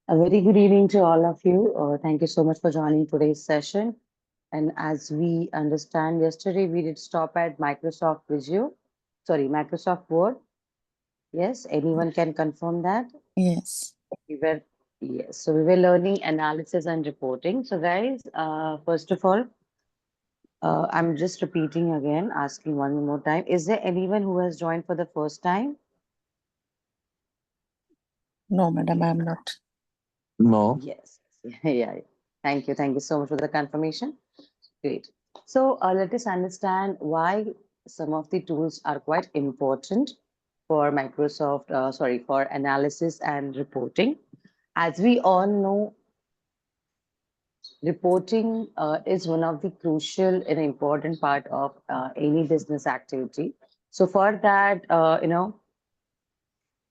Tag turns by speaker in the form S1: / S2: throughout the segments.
S1: A very good evening to all of you. Thank you so much for joining today's session. And as we understand, yesterday we did stop at Microsoft Word. Yes, anyone can confirm that?
S2: Yes.
S1: We were, yes, so we were learning analysis and reporting. So, guys, first of all, I'm just repeating again, asking one more time. Is there anyone who has joined for the first time?
S2: No, madam, I'm not.
S3: No.
S1: Yes. Yeah. Thank you. Thank you so much for the confirmation. Great. So let us understand why some of the tools are quite important for for analysis and reporting. As we all know, reporting is one of the crucial and important part of any business activity. So for that,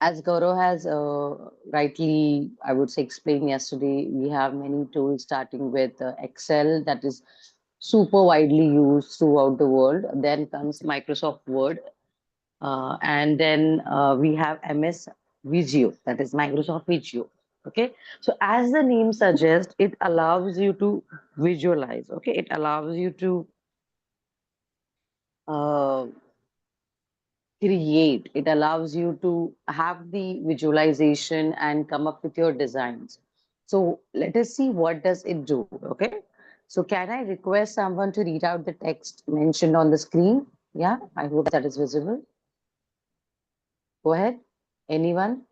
S1: as Gaurav has rightly, I would say, explained yesterday, we have many tools starting with Excel that is super widely used throughout the world. Then comes Microsoft Word, and then we have MS Visio, that is Microsoft Visio. Okay, so as the name suggests, it allows you to visualize. Okay, it allows you to uh, create. It allows you to have the visualization and come up with your designs. So let us see what does it do. Okay, so can I request someone to read out the text mentioned on the screen? Yeah, I hope that is visible. Go ahead. Anyone?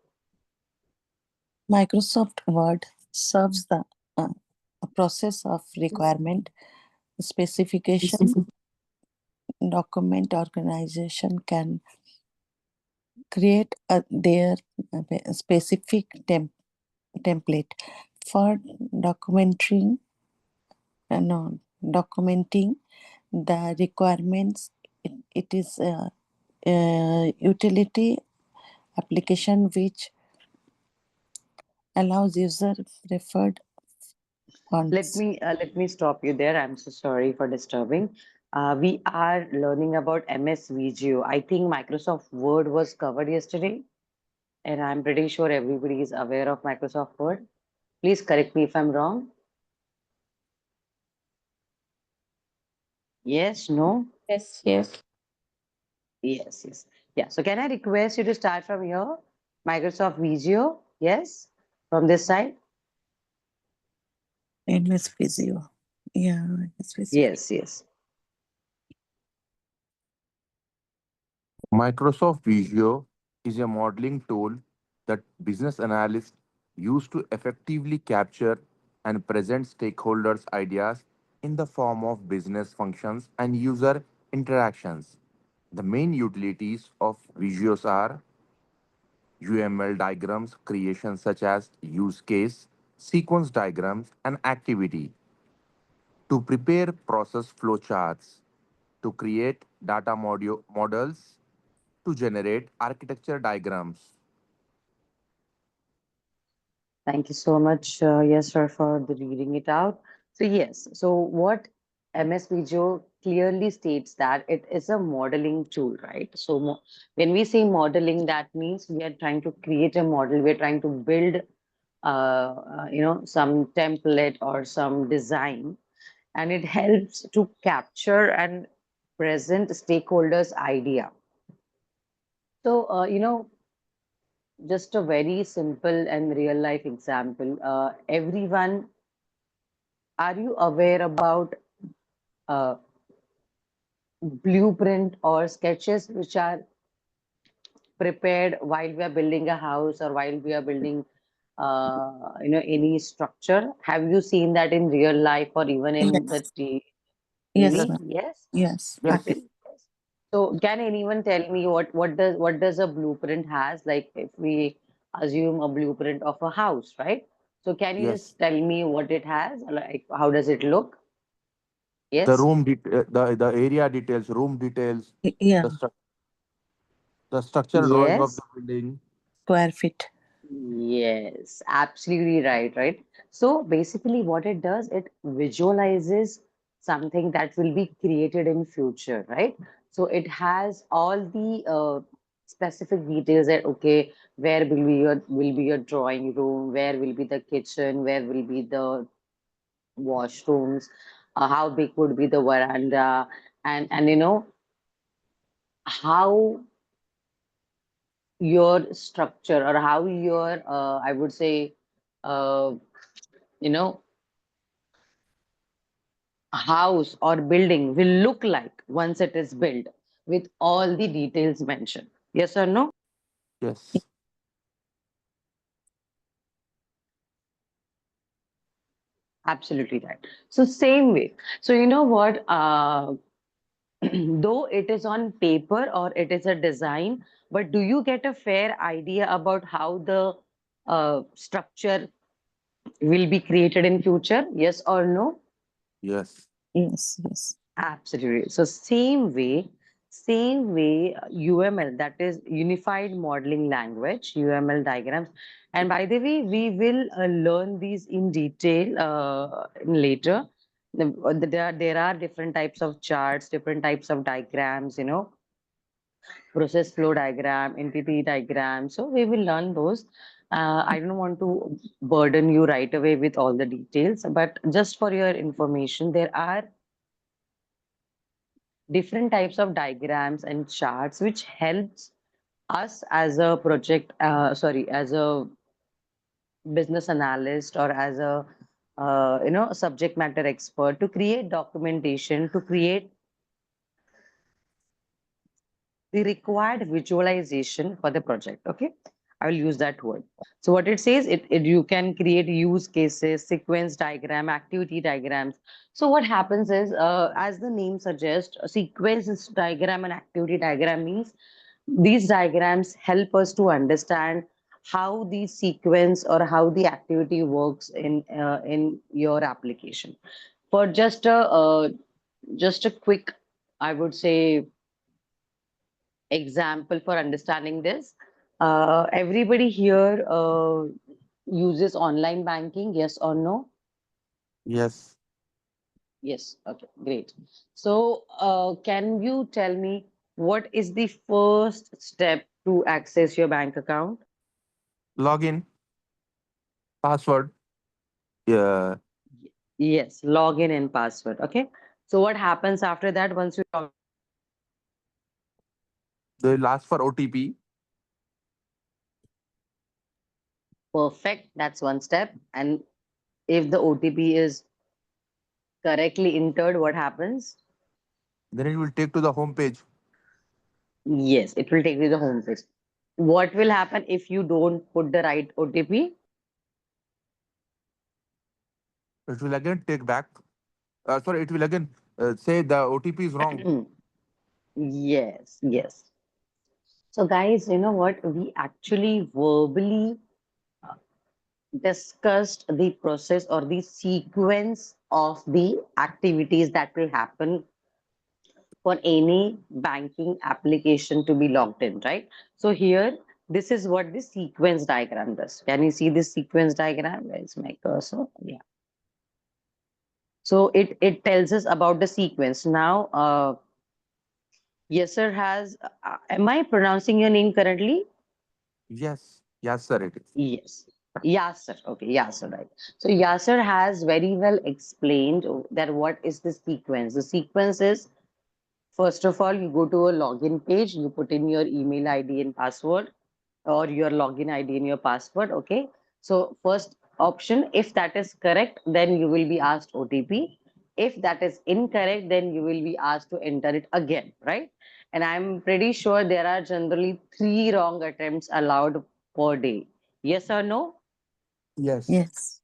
S2: Microsoft Word serves the uh, a process of requirement specification. Document organization can create their specific template for documenting no, documenting the requirements. It is a utility application which allows user preferred fonts.
S1: Let me stop you there. I'm so sorry for disturbing. We are learning about MS Visio. I think Microsoft Word was covered yesterday, and I'm pretty sure everybody is aware of Microsoft Word. Please correct me if I'm wrong. Yes, no?
S4: Yes, yes.
S1: Yes, yes. Yeah. So can I request you to start from here? Microsoft Visio. Yes. From this side.
S2: MS Visio. Yeah, MS Visio.
S1: Yes, yes.
S3: Microsoft Visio is a modeling tool that business analysts use to effectively capture and present stakeholders' ideas in the form of business functions and user interactions. The main utilities of Visios are UML diagrams creation such as use case, sequence diagrams, and activity to prepare process flowcharts, to create data models, to generate architecture diagrams.
S1: Thank you so much, yes, sir, for the reading it out. So yes, so what MS Visio clearly states that it is a modeling tool, right? So when we say modeling, that means we are trying to create a model. We're trying to build, some template or some design, and it helps to capture and present stakeholders' idea. So, just a very simple and real life example. Everyone, are you aware about uh, blueprint or sketches which are prepared while we are building a house or while we are building, any structure? Have you seen that in real life or even in the
S2: Yes, yes,
S3: Yes,
S1: TV?
S2: ma'am.
S1: Yes.
S2: Yes.
S3: yes.
S1: Okay. So can anyone tell me what does a blueprint has? Like if we assume a blueprint of a house, right? So can you
S3: Yes.
S1: just tell me what it has? Like how does it look?
S3: The
S1: Yes?
S3: room, the area details, room details,
S2: Yeah,
S3: the, the structural drawing of the
S1: Yes.
S3: building.
S2: square feet.
S1: Yes, absolutely right, right? So basically what it does, it visualizes something that will be created in future, right? So it has all the specific details that okay, where will be your drawing room, where will be the kitchen, where will be the washrooms, how big would be the veranda, and how your structure or how your I would say uh, you know house or building will look like once it is built with all the details mentioned. Yes or no?
S3: Yes.
S1: Absolutely right. So same way. So you know what? Though it is on paper or it is a design, but do you get a fair idea about how the structure will be created in future? Yes or no?
S3: Yes.
S2: Yes, yes.
S1: Absolutely. So same way, UML, that is Unified Modeling Language, UML diagrams. And by the way, we will learn these in detail later. There are different types of charts, different types of diagrams, process flow diagram, entity diagram. So we will learn those. I don't want to burden you right away with all the details, but just for your information, there are different types of diagrams and charts which helps us as a project sorry, as a business analyst or as a subject matter expert to create documentation, to create the required visualization for the project. Okay, I will use that word. So what it says, it you can create use cases, sequence diagram, activity diagrams. So what happens is, as the name suggests, a sequence diagram and activity diagram means these diagrams help us to understand how the sequence or how the activity works in your application. For just a quick, I would say, example for understanding this. Everybody here uses online banking, yes or no?
S3: Yes.
S1: Yes. Okay, great. So, can you tell me what is the first step to access your bank account?
S3: Login, password. Yeah.
S1: Yes, login and password. Okay. So, what happens after that once you log?
S3: They'll ask for OTP.
S1: Perfect. That's one step. And if the OTP is correctly entered, what happens?
S3: Then it will take to the home page.
S1: Yes, it will take you to the home page. What will happen if you don't put the right OTP?
S3: It will again take back. Sorry, it will again say the OTP is wrong.
S1: Yes, yes. So, guys, you know what? We actually verbally discussed the process or the sequence of the activities that will happen for any banking application to be logged in, right? So, here, this is what the sequence diagram does. Can you see this sequence diagram? Where is my cursor? Yeah. So it tells us about the sequence. Now, Yasser has. Am I pronouncing your name correctly?
S3: Yes. Yes, sir, it is.
S1: Yes. Yasser. Okay, Yasser, right. So Yasser has very well explained that what is the sequence. The sequence is, first of all, you go to a login page, you put in your email ID and password, or your login ID and your password. Okay. So, first option, if that is correct, then you will be asked OTP. If that is incorrect, then you will be asked to enter it again, right? And I'm pretty sure there are generally three wrong attempts allowed per day. Yes or no?
S3: Yes.
S2: Yes.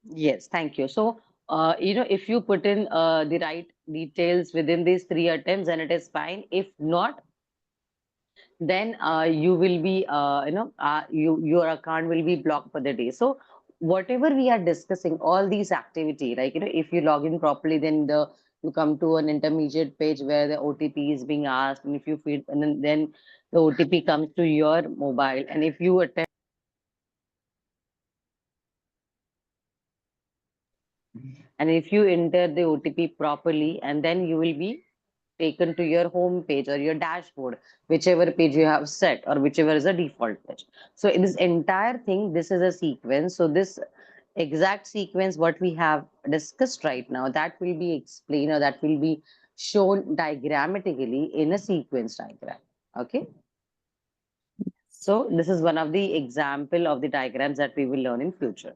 S1: Yes, thank you. So, if you put in the right details within these three attempts, then it is fine. If not, then you will be your account will be blocked for the day. So whatever we are discussing, all these activity, like if you log in properly, then the you come to an intermediate page where the OTP is being asked, and if you feed, and then the OTP comes to your mobile, and if you attempt, and if you enter the OTP properly, and then you will be taken to your home page or your dashboard, whichever page you have set or whichever is a default page. So in this entire thing, this is a sequence. So this exact sequence, what we have discussed right now, that will be explained or that will be shown diagrammatically in a sequence diagram. Okay. So this is one of the example of the diagrams that we will learn in future.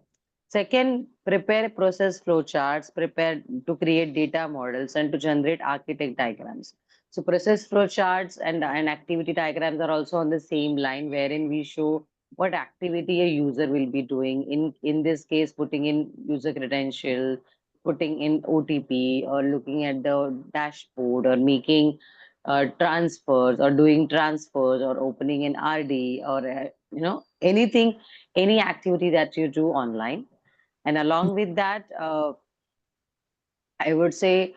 S1: Second, prepare process flow charts, prepare to create data models and to generate architect diagrams. So process flow charts and activity diagrams are also on the same line wherein we show what activity a user will be doing. In this case, putting in user credential, putting in OTP or looking at the dashboard or making transfers or doing transfers or opening an RD or anything, any activity that you do online. And along with that, I would say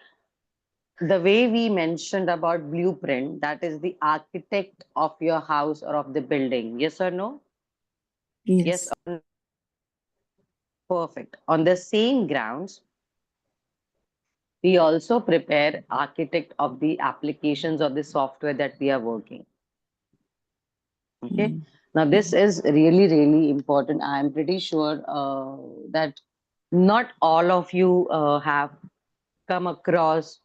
S1: the way we mentioned about blueprint, that is the architect of your house or of the building. Yes or no? Yes
S2: Yes.
S1: or no? Perfect. On the same grounds, we also prepare architect of the applications or the software that we are working. Okay.
S2: Mm.
S1: Now, this is really, really important. I'm pretty sure that not all of you have come across,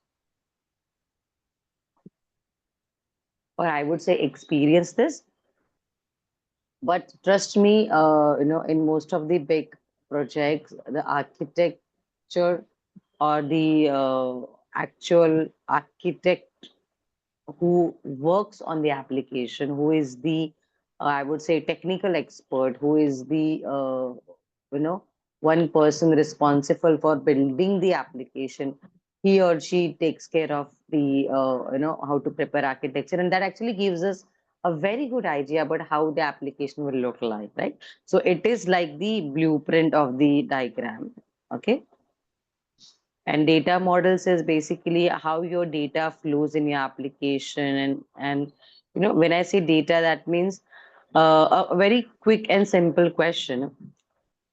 S1: or I would say experience this. But trust me, in most of the big projects, the architecture or the actual architect who works on the application, who is the, I would say, technical expert, who is the, one person responsible for building the application. He or she takes care of the, how to prepare architecture, and that actually gives us a very good idea about how the application will look like, right? So it is like the blueprint of the diagram. Okay. And data models is basically how your data flows in your application. And when I say data, that means a very quick and simple question.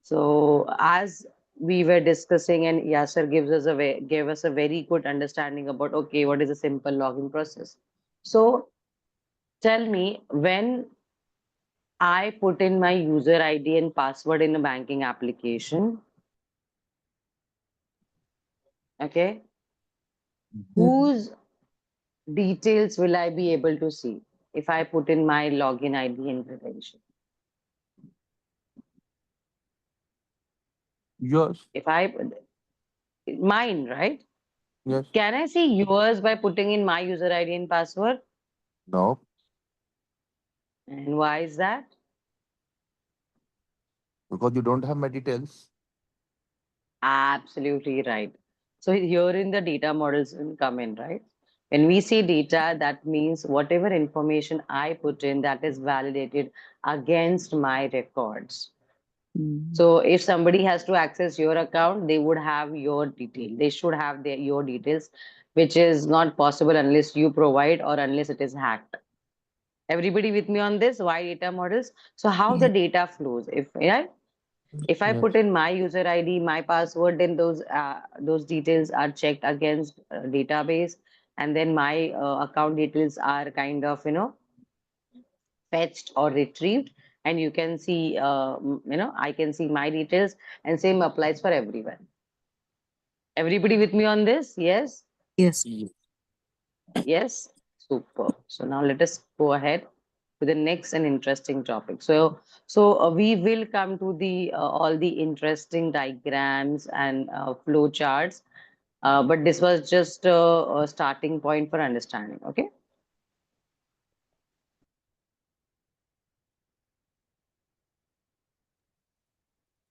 S1: So as we were discussing, and Yasser gave us a very good understanding about, okay, what is a simple login process. So tell me, when I put in my user ID and password in a banking application, okay,
S3: Mhm.
S1: whose details will I be able to see if I put in my login ID and credential?
S3: Yours.
S1: If I mine, right?
S3: Yes.
S1: Can I see yours by putting in my user ID and password?
S3: No,
S1: And why is that?
S3: because you don't have my details.
S1: Absolutely right. So here in the data models will come in, right? When we say data, that means whatever information I put in that is validated against my records.
S2: Mm.
S1: So if somebody has to access your account, they would have your detail. They should have your details, which is not possible unless you provide or unless it is hacked. Everybody with me on this? Why data models? So how the
S2: Yeah.
S1: data flows? If I put
S3: Yes.
S1: in my user ID, my password, then those details are checked against database, and then my account details are kind of fetched or retrieved, and you can see I can see my details, and same applies for everyone. Everybody with me on this? Yes.
S2: Yes.
S3: Yes.
S1: Yes. Super. So now let us go ahead to the next and interesting topic. So we will come to the all the interesting diagrams and flow charts, but this was just a starting point for understanding. Okay.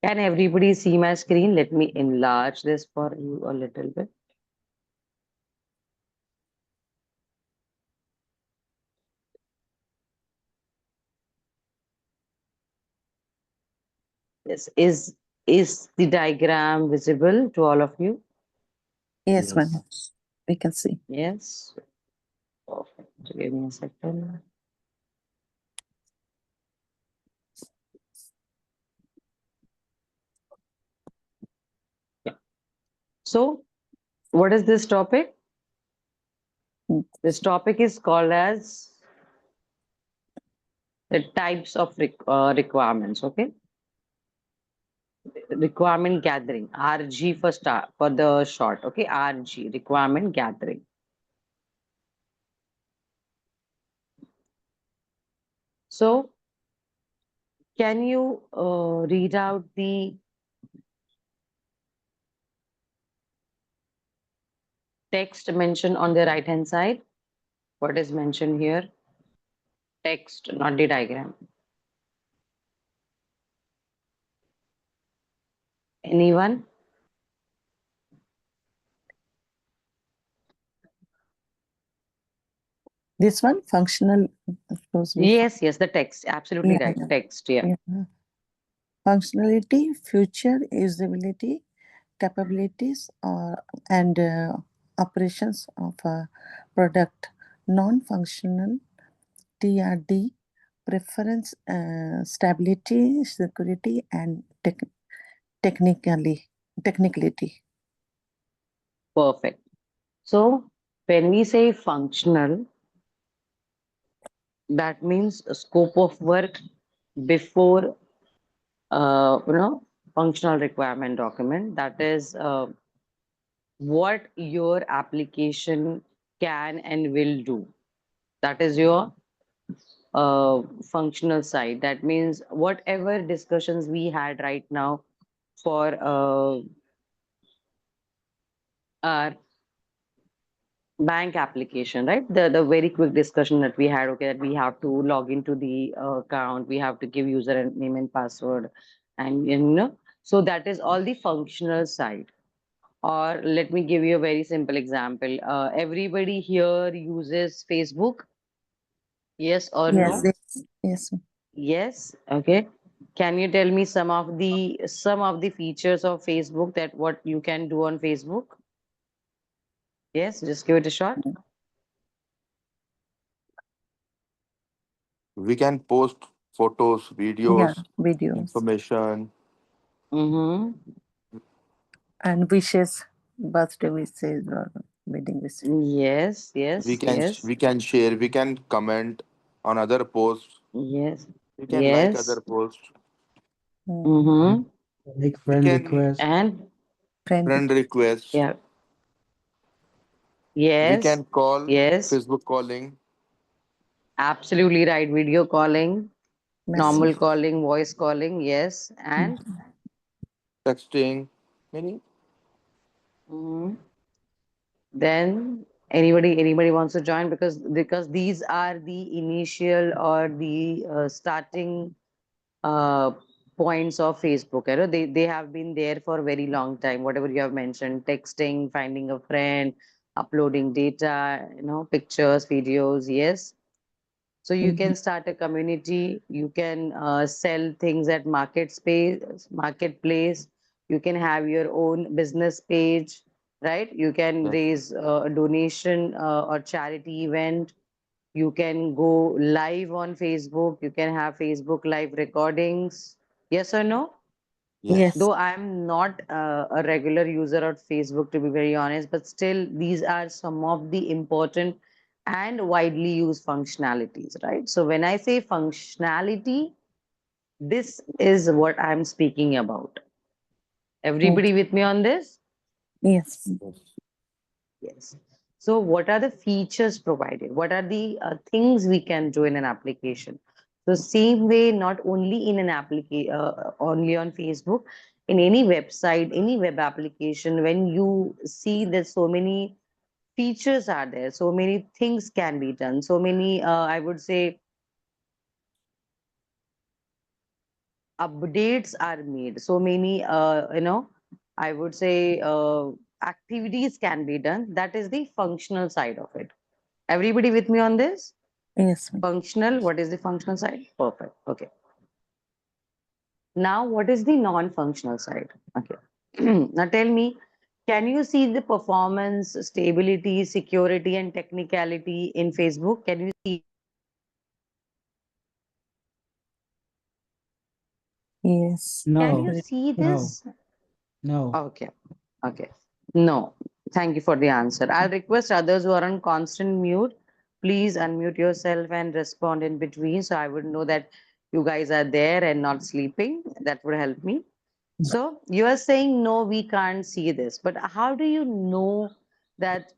S1: Can everybody see my screen? Let me enlarge this for you a little bit. Yes. Is the diagram visible to all of you?
S2: Yes,
S3: Yes.
S2: Manoj. We can see.
S1: Yes. Perfect. Give me a second. Yeah. So, what is this topic? This topic is called as the types of requirements. Okay, requirement gathering. RG for start for the short. Okay, RG requirement gathering. So, can you read out the text mentioned on the right hand side? What is mentioned here? Text, not the diagram. Anyone?
S2: This one functional flows before.
S1: Yes, yes, the text. Absolutely
S2: Yeah,
S1: right.
S2: yeah.
S1: Text, yeah.
S2: Yeah. Functionality, feature, usability, capabilities, and operations of a product. Non-functional TRD, preference, stability, security, and technicality.
S1: Perfect. So when we say functional, that means a scope of work before functional requirement document. That is what your application can and will do. That is your functional side. That means whatever discussions we had right now for our bank application, right? The very quick discussion that we had, okay, that we have to log into the account, we have to give user and name and password, and so that is all the functional side. Or let me give you a very simple example. Everybody here uses Facebook, yes or
S2: Yes,
S1: no?
S2: yes.
S1: Yes. Okay. Can you tell me some of the features of Facebook, that what you can do on Facebook? Yes, just give it a shot.
S3: We can post photos,
S2: Yeah,
S3: videos,
S2: videos
S3: information.
S1: Mm-hmm.
S2: and wishes, birthday wishes or wedding wishes.
S1: Yes,
S3: We
S1: yes,
S3: can
S1: yes,
S3: we can share. We can comment on other posts.
S1: yes,
S3: We can like
S1: yes.
S3: other posts.
S2: Mm.
S4: Like,
S1: Mm-hmm.
S4: like
S3: We
S4: friend
S3: can
S4: request.
S1: And
S2: Friend
S3: friend requests.
S1: yeah,
S3: We
S1: yes,
S3: can call
S1: yes,
S3: Facebook calling.
S1: absolutely right. Video calling, normal
S2: message.
S1: calling, voice calling, yes. And
S2: Mm.
S3: Texting. Many.
S1: mhm. Then anybody wants to join, because these are the initial or the starting uh, points of Facebook. You know, they have been there for a very long time. Whatever you have mentioned, texting, finding a friend, uploading data, pictures, videos. Yes. So you
S2: Mhm.
S1: can start a community. You can sell things at marketplace. You can have your own business page, right? You can
S3: Yes.
S1: raise a donation or charity event. You can go live on Facebook. You can have Facebook live recordings. Yes or no?
S3: Yes.
S2: Yes,
S1: Though I'm not a regular user of Facebook, to be very honest, but still, these are some of the important and widely used functionalities, right? So when I say functionality, this is what I'm speaking about.
S2: yes,
S1: Everybody with me on this?
S2: yes,
S3: Yes.
S1: Yes. So, what are the features provided? What are the things we can do in an application? So, same way, not only in an application, only on Facebook, in any website, any web application, when you see that so many features are there, so many things can be done, so many, I would say, updates are made, so many, I would say, activities can be done. That is the functional side of it. Everybody with me on this?
S2: yes.
S1: Functional, what is the functional side? Perfect. Okay. Now, what is the non-functional side? Okay. Now tell me, can you see the performance, stability, security, and technicality in Facebook? Can you see?
S2: Yes.
S1: Can you
S4: No,
S1: see
S4: no,
S1: this?
S4: no.
S1: Okay. Okay. No. Thank you for the answer. I'll request others who are on constant mute, please unmute yourself and respond in between so I would know that you guys are there and not sleeping. That would help me. So you are saying no, we can't see this, but how do you know that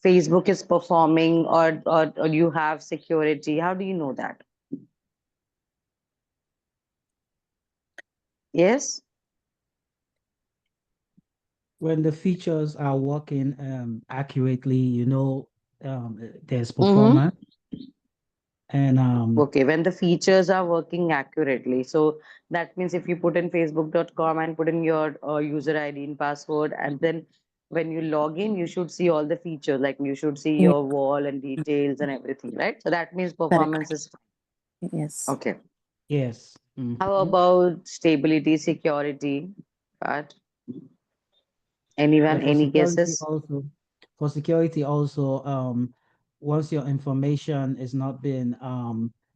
S1: Facebook is performing or you have security? How do you know that? Yes?
S4: When the features are working accurately, there's
S1: Mm-hmm.
S4: performance. And
S1: Okay, when the features are working accurately. So that means if you put in facebook.com and put in your user ID and password, and then when you log in, you should see all the features, like you should see
S2: Yes,
S1: your wall and details and everything, right? So that means performance
S2: correct.
S1: is fine.
S2: Yes.
S1: Okay.
S4: yes.
S1: How about stability, security? But
S4: Yeah,
S1: anyone,
S4: for
S1: any
S4: security
S1: guesses?
S4: also, once your information is not being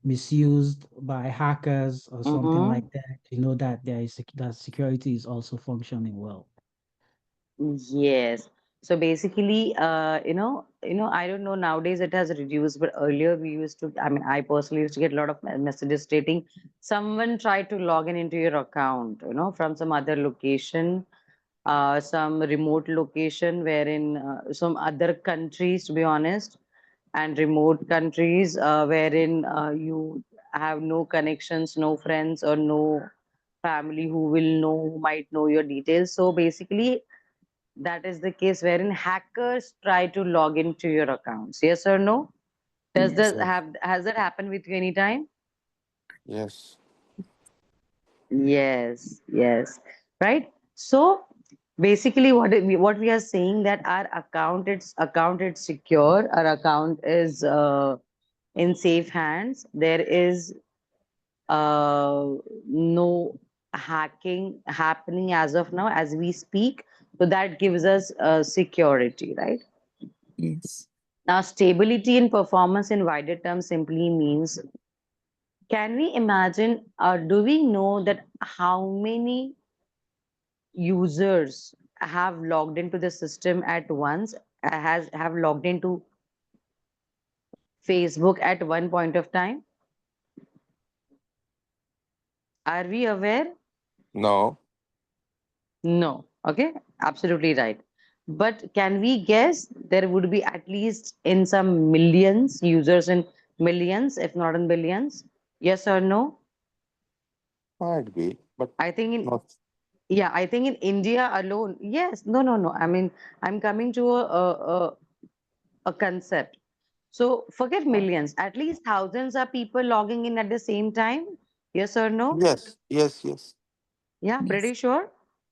S4: misused by hackers or something
S1: Mm-hmm.
S4: like that, you know that that security is also functioning well.
S1: Yes. So basically, I don't know, nowadays it has reduced, but earlier we used to, I mean, I personally used to get a lot of messages stating someone tried to log in into your account, from some other location, some remote location wherein some other countries, to be honest, and remote countries wherein you have no connections, no friends, or no family who might know your details. So basically, that is the case wherein hackers try to log into your accounts. Yes or no? Does
S2: Yes.
S1: that
S3: Yes.
S1: have has that happened with you anytime?
S3: Yes.
S1: Yes, yes. Right? So basically what we are saying that our account is secure, our account is in safe hands. There is uh no hacking happening as of now as we speak. So that gives us security, right?
S2: Yes.
S1: Now, stability in performance in wider terms simply means, can we imagine, do we know that how many users have logged into the system at once, has have logged into Facebook at one point of time? Are we aware?
S3: No.
S1: No. Okay, absolutely right. But can we guess there would be at least in some millions users in millions, if not in billions? Yes or no?
S3: Might be, but
S1: I think in
S3: not.
S1: Yeah, I think in India alone, yes, no, no, no. I mean, I'm coming to a concept. So forget millions, at least thousands of people logging in at the same time. Yes or no?
S3: Yes. Yes. Yes.
S1: Yeah,
S2: Yes.
S1: pretty sure.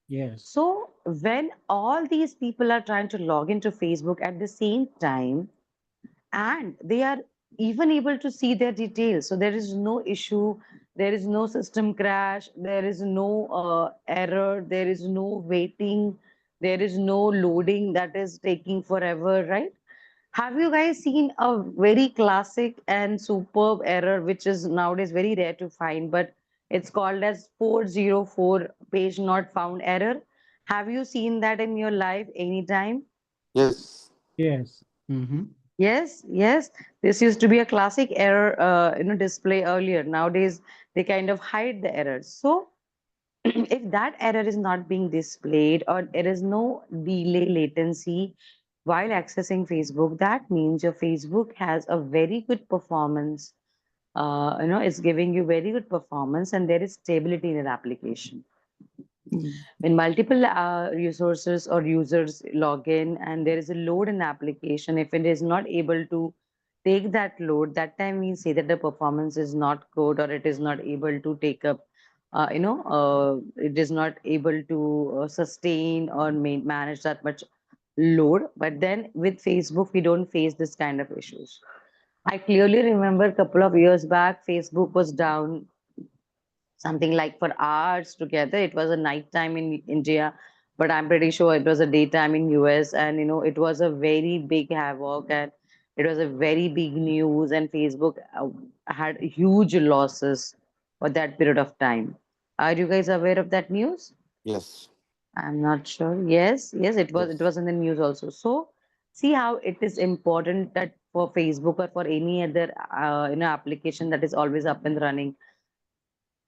S4: Yes.
S1: So when all these people are trying to log into Facebook at the same time, and they are even able to see their details, so there is no issue, there is no system crash, there is no error, there is no waiting, there is no loading that is taking forever, right? Have you guys seen a very classic and superb error which is nowadays very rare to find, but it's called as 404 page not found error? Have you seen that in your life anytime?
S3: Yes.
S4: Yes.
S1: Yes, yes. This used to be a classic error, display earlier. Nowadays, they kind of hide the errors. So, if that error is not being displayed or there is no delay latency while accessing Facebook, that means your Facebook has a very good performance. It's giving you very good performance and there is stability in your application.
S2: Mm.
S1: When multiple resources or users log in and there is a load in the application, if it is not able to take that load, that time we say that the performance is not good or it is not able to take up, it is not able to sustain or manage that much load. But then with Facebook, we don't face this kind of issues. I clearly remember a couple of years back, Facebook was down something like for hours together. It was a night time in India, but I'm pretty sure it was a daytime in US. And it was a very big havoc and it was a very big news. And Facebook had huge losses for that period of time. Are you guys aware of that news?
S3: Yes.
S1: I'm not sure. Yes, yes, it
S3: Yes.
S1: was in the news also. So see how it is important that for Facebook or for any other application that is always up and running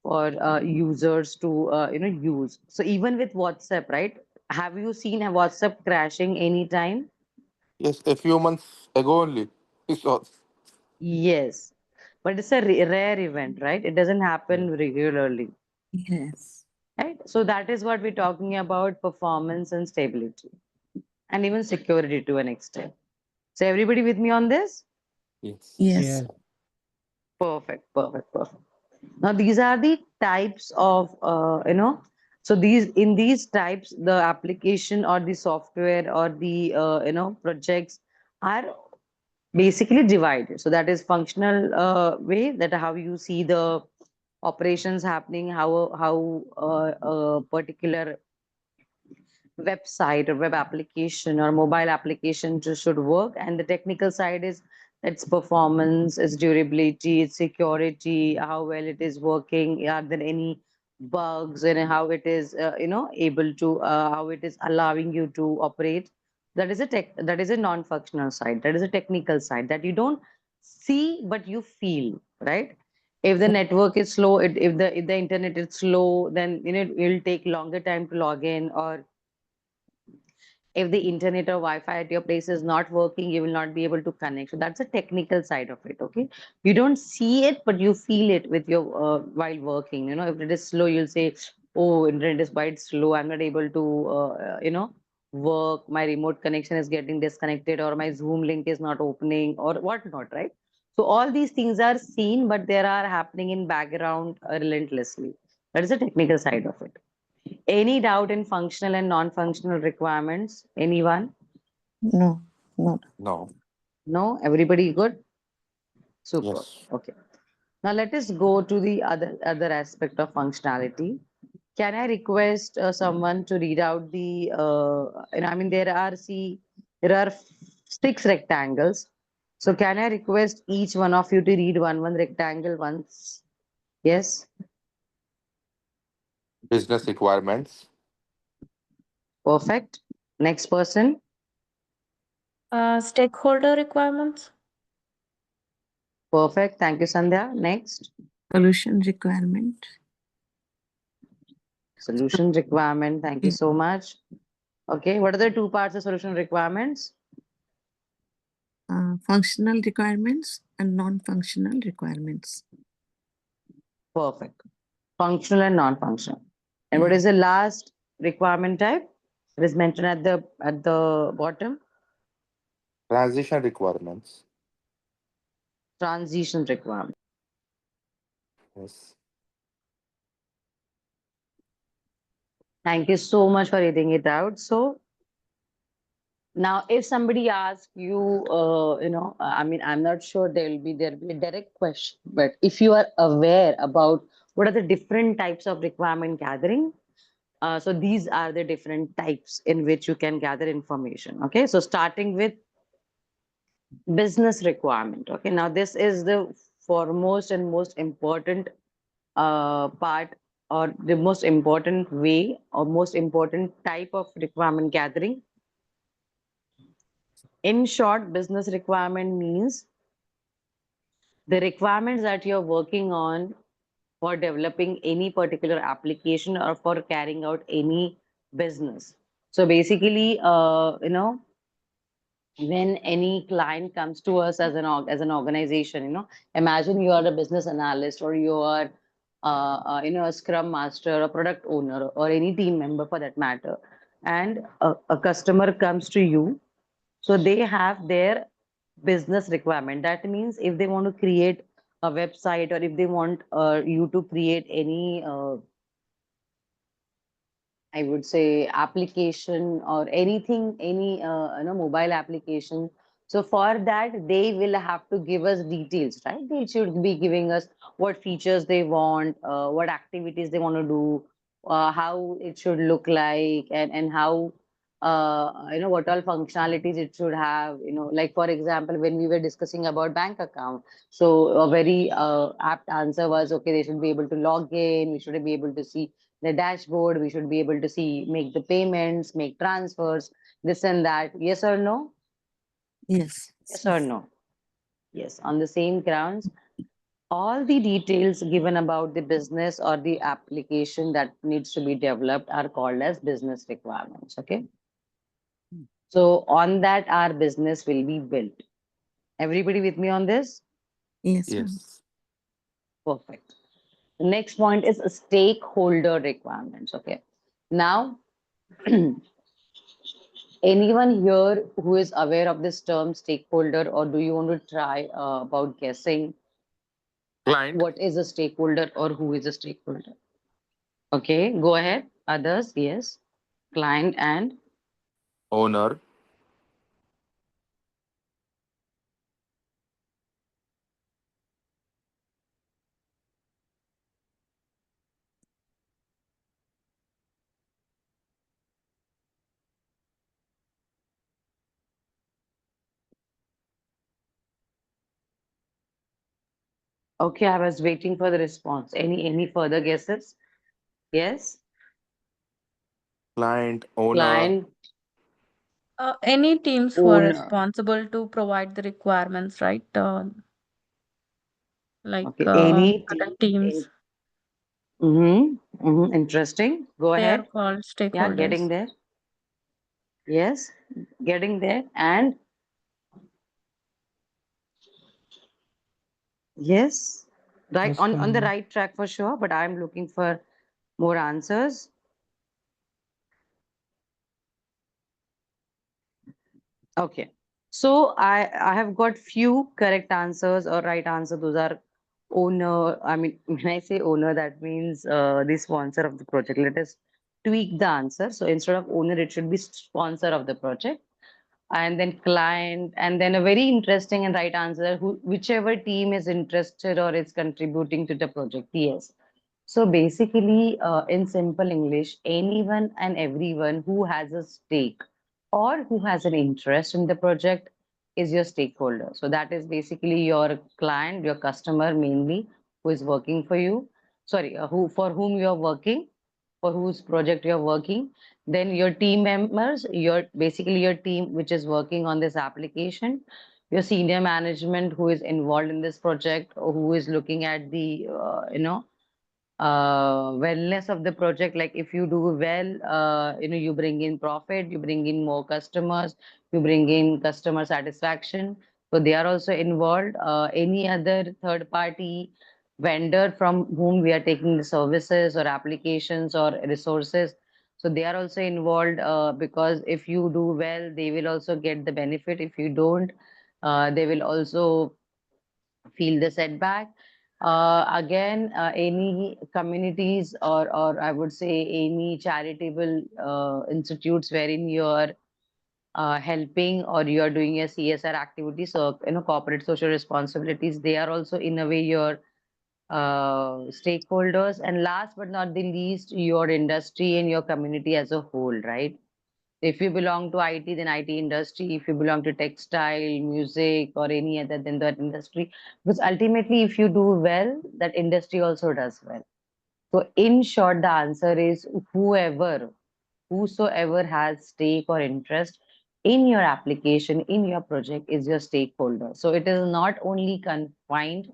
S1: for users to use. So even with WhatsApp, right? Have you seen a WhatsApp crashing anytime?
S3: Yes, a few months ago only. It's all.
S1: Yes, but it's a rare event, right? It doesn't happen regularly,
S2: Yes.
S1: right? So that is what we're talking about: performance and stability, and even security to an extent. So everybody with me on this?
S3: Yes.
S2: Yes.
S4: Yeah.
S1: Perfect, perfect, perfect. Now these are the types of so these in these types the application or the software or the projects are basically divided. So that is functional way, that how you see the operations happening, how a particular website or web application or mobile application should work, and the technical side is its performance, its durability, its security, how well it is working, are there any bugs, and how it is able to how it is allowing you to operate. That is a that is a non-functional side, that is a technical side that you don't see but you feel, right? If the network is slow, if the internet is slow, then it will take longer time to log in, or if the internet or Wi-Fi at your place is not working, you will not be able to connect. So that's a technical side of it. Okay, you don't see it, but you feel it with your while working. If it is slow, you'll say, "Oh, internet is quite slow. I'm not able to, work. My remote connection is getting disconnected, or my Zoom link is not opening, or whatnot." Right? So all these things are seen, but they are happening in background relentlessly. That is the technical side of it. Any doubt in functional and non-functional requirements? Anyone?
S2: No. Not.
S3: No.
S1: No? Everybody good? Super.
S3: Yes.
S1: Okay. Now let us go to the other aspect of functionality. Can I request someone to read out the? I mean, there are six rectangles. So can I request each one of you to read one rectangle once? Yes.
S3: Business requirements.
S1: Perfect. Next person.
S5: Stakeholder requirements.
S1: Perfect. Thank you, Sandhya. Next.
S2: Solution requirement.
S1: Solution requirement. Thank you
S2: Yeah.
S1: so much. Okay, what are the two parts of solution requirements?
S2: Functional requirements and non-functional requirements.
S1: Perfect. Functional and non-functional. And what
S2: Yeah.
S1: is the last requirement type? It is mentioned at the bottom.
S3: Transition requirements.
S1: Transition requirement.
S3: Yes.
S1: Thank you so much for reading it out. So now, if somebody asks you, I mean, I'm not sure there'll be a direct question, but if you are aware about what are the different types of requirement gathering, so these are the different types in which you can gather information. Okay, so starting with business requirement. Okay, now this is the foremost and most important part, or the most important way, or most important type of requirement gathering. In short, business requirement means the requirements that you're working on for developing any particular application or for carrying out any business. So basically, when any client comes to us as as an organization, imagine you are a business analyst, or you are a scrum master, a product owner, or any team member for that matter, and a customer comes to you. So they have their business requirement. That means if they want to create a website, or if they want you to create any I would say application or anything, any mobile application. So for that, they will have to give us details, right? They should be giving us what features they want, what activities they want to do, how it should look like, and how what all functionalities it should have. Like for example, when we were discussing about bank account, so a very apt answer was, okay, they should be able to log in. We should be able to see The dashboard, we should be able to see, make the payments, make transfers, this and that. Yes or no?
S2: Yes.
S1: Yes or no? Yes. On the same grounds, all the details given about the business or the application that needs to be developed are called as business requirements. Okay. So on that, our business will be built. Everybody with me on this?
S2: Yes, ma'am.
S3: Yes.
S1: Perfect. The next point is stakeholder requirements. Okay. Now, anyone here who is aware of this term stakeholder, or do you want to try about guessing
S3: Client,
S1: what is a stakeholder or who is a stakeholder? Okay, go ahead. Others, yes. Client and
S3: owner,
S1: okay, I was waiting for the response. Any further guesses? Yes.
S3: client, owner,
S1: Client,
S5: Any teams who are
S1: owner.
S5: responsible to provide the requirements, right? Like
S1: Okay, any
S5: certain
S1: team
S5: teams,
S1: in interesting. Go
S5: they are
S1: ahead.
S5: called
S1: Yeah, getting
S5: stakeholders.
S1: there. Yes, getting there. And yes, right
S4: Just
S1: on the right track for sure, but I'm looking for more answers. Okay. So I have got few correct answers or right answer. Those are owner. I mean, when I say owner, that means the sponsor of the project. Let us tweak the answer. So instead of owner, it should be sponsor of the project, and then client, and then a very interesting and right answer, who whichever team is interested or is contributing to the project. Yes. So basically, in simple English, anyone and everyone who has a stake or who has an interest in the project is your stakeholder. So that is basically your client, your customer mainly, who is working for you. Sorry, who for whom you are working, for whose project you are working. Then your team members, your basically your team which is working on this application, your senior management who is involved in this project, or who is looking at the wellness of the project. Like if you do well, you bring in profit, you bring in more customers, you bring in customer satisfaction, so they are also involved. Any other third party vendor from whom we are taking the services or applications or resources, so they are also involved, because if you do well, they will also get the benefit. If you don't, they will also feel the setback. Again, any communities, or I would say any charitable institutes wherein you're helping or you're doing a CSR activity, so corporate social responsibilities, they are also in a way your stakeholders. And last but not the least, your industry and your community as a whole, right? If you belong to IT, then IT industry. If you belong to textile, music, or any other, then that industry. Because ultimately, if you do well, that industry also does well. So, in short, the answer is whosoever has stake or interest in your application, in your project, is your stakeholder. So, it is not only confined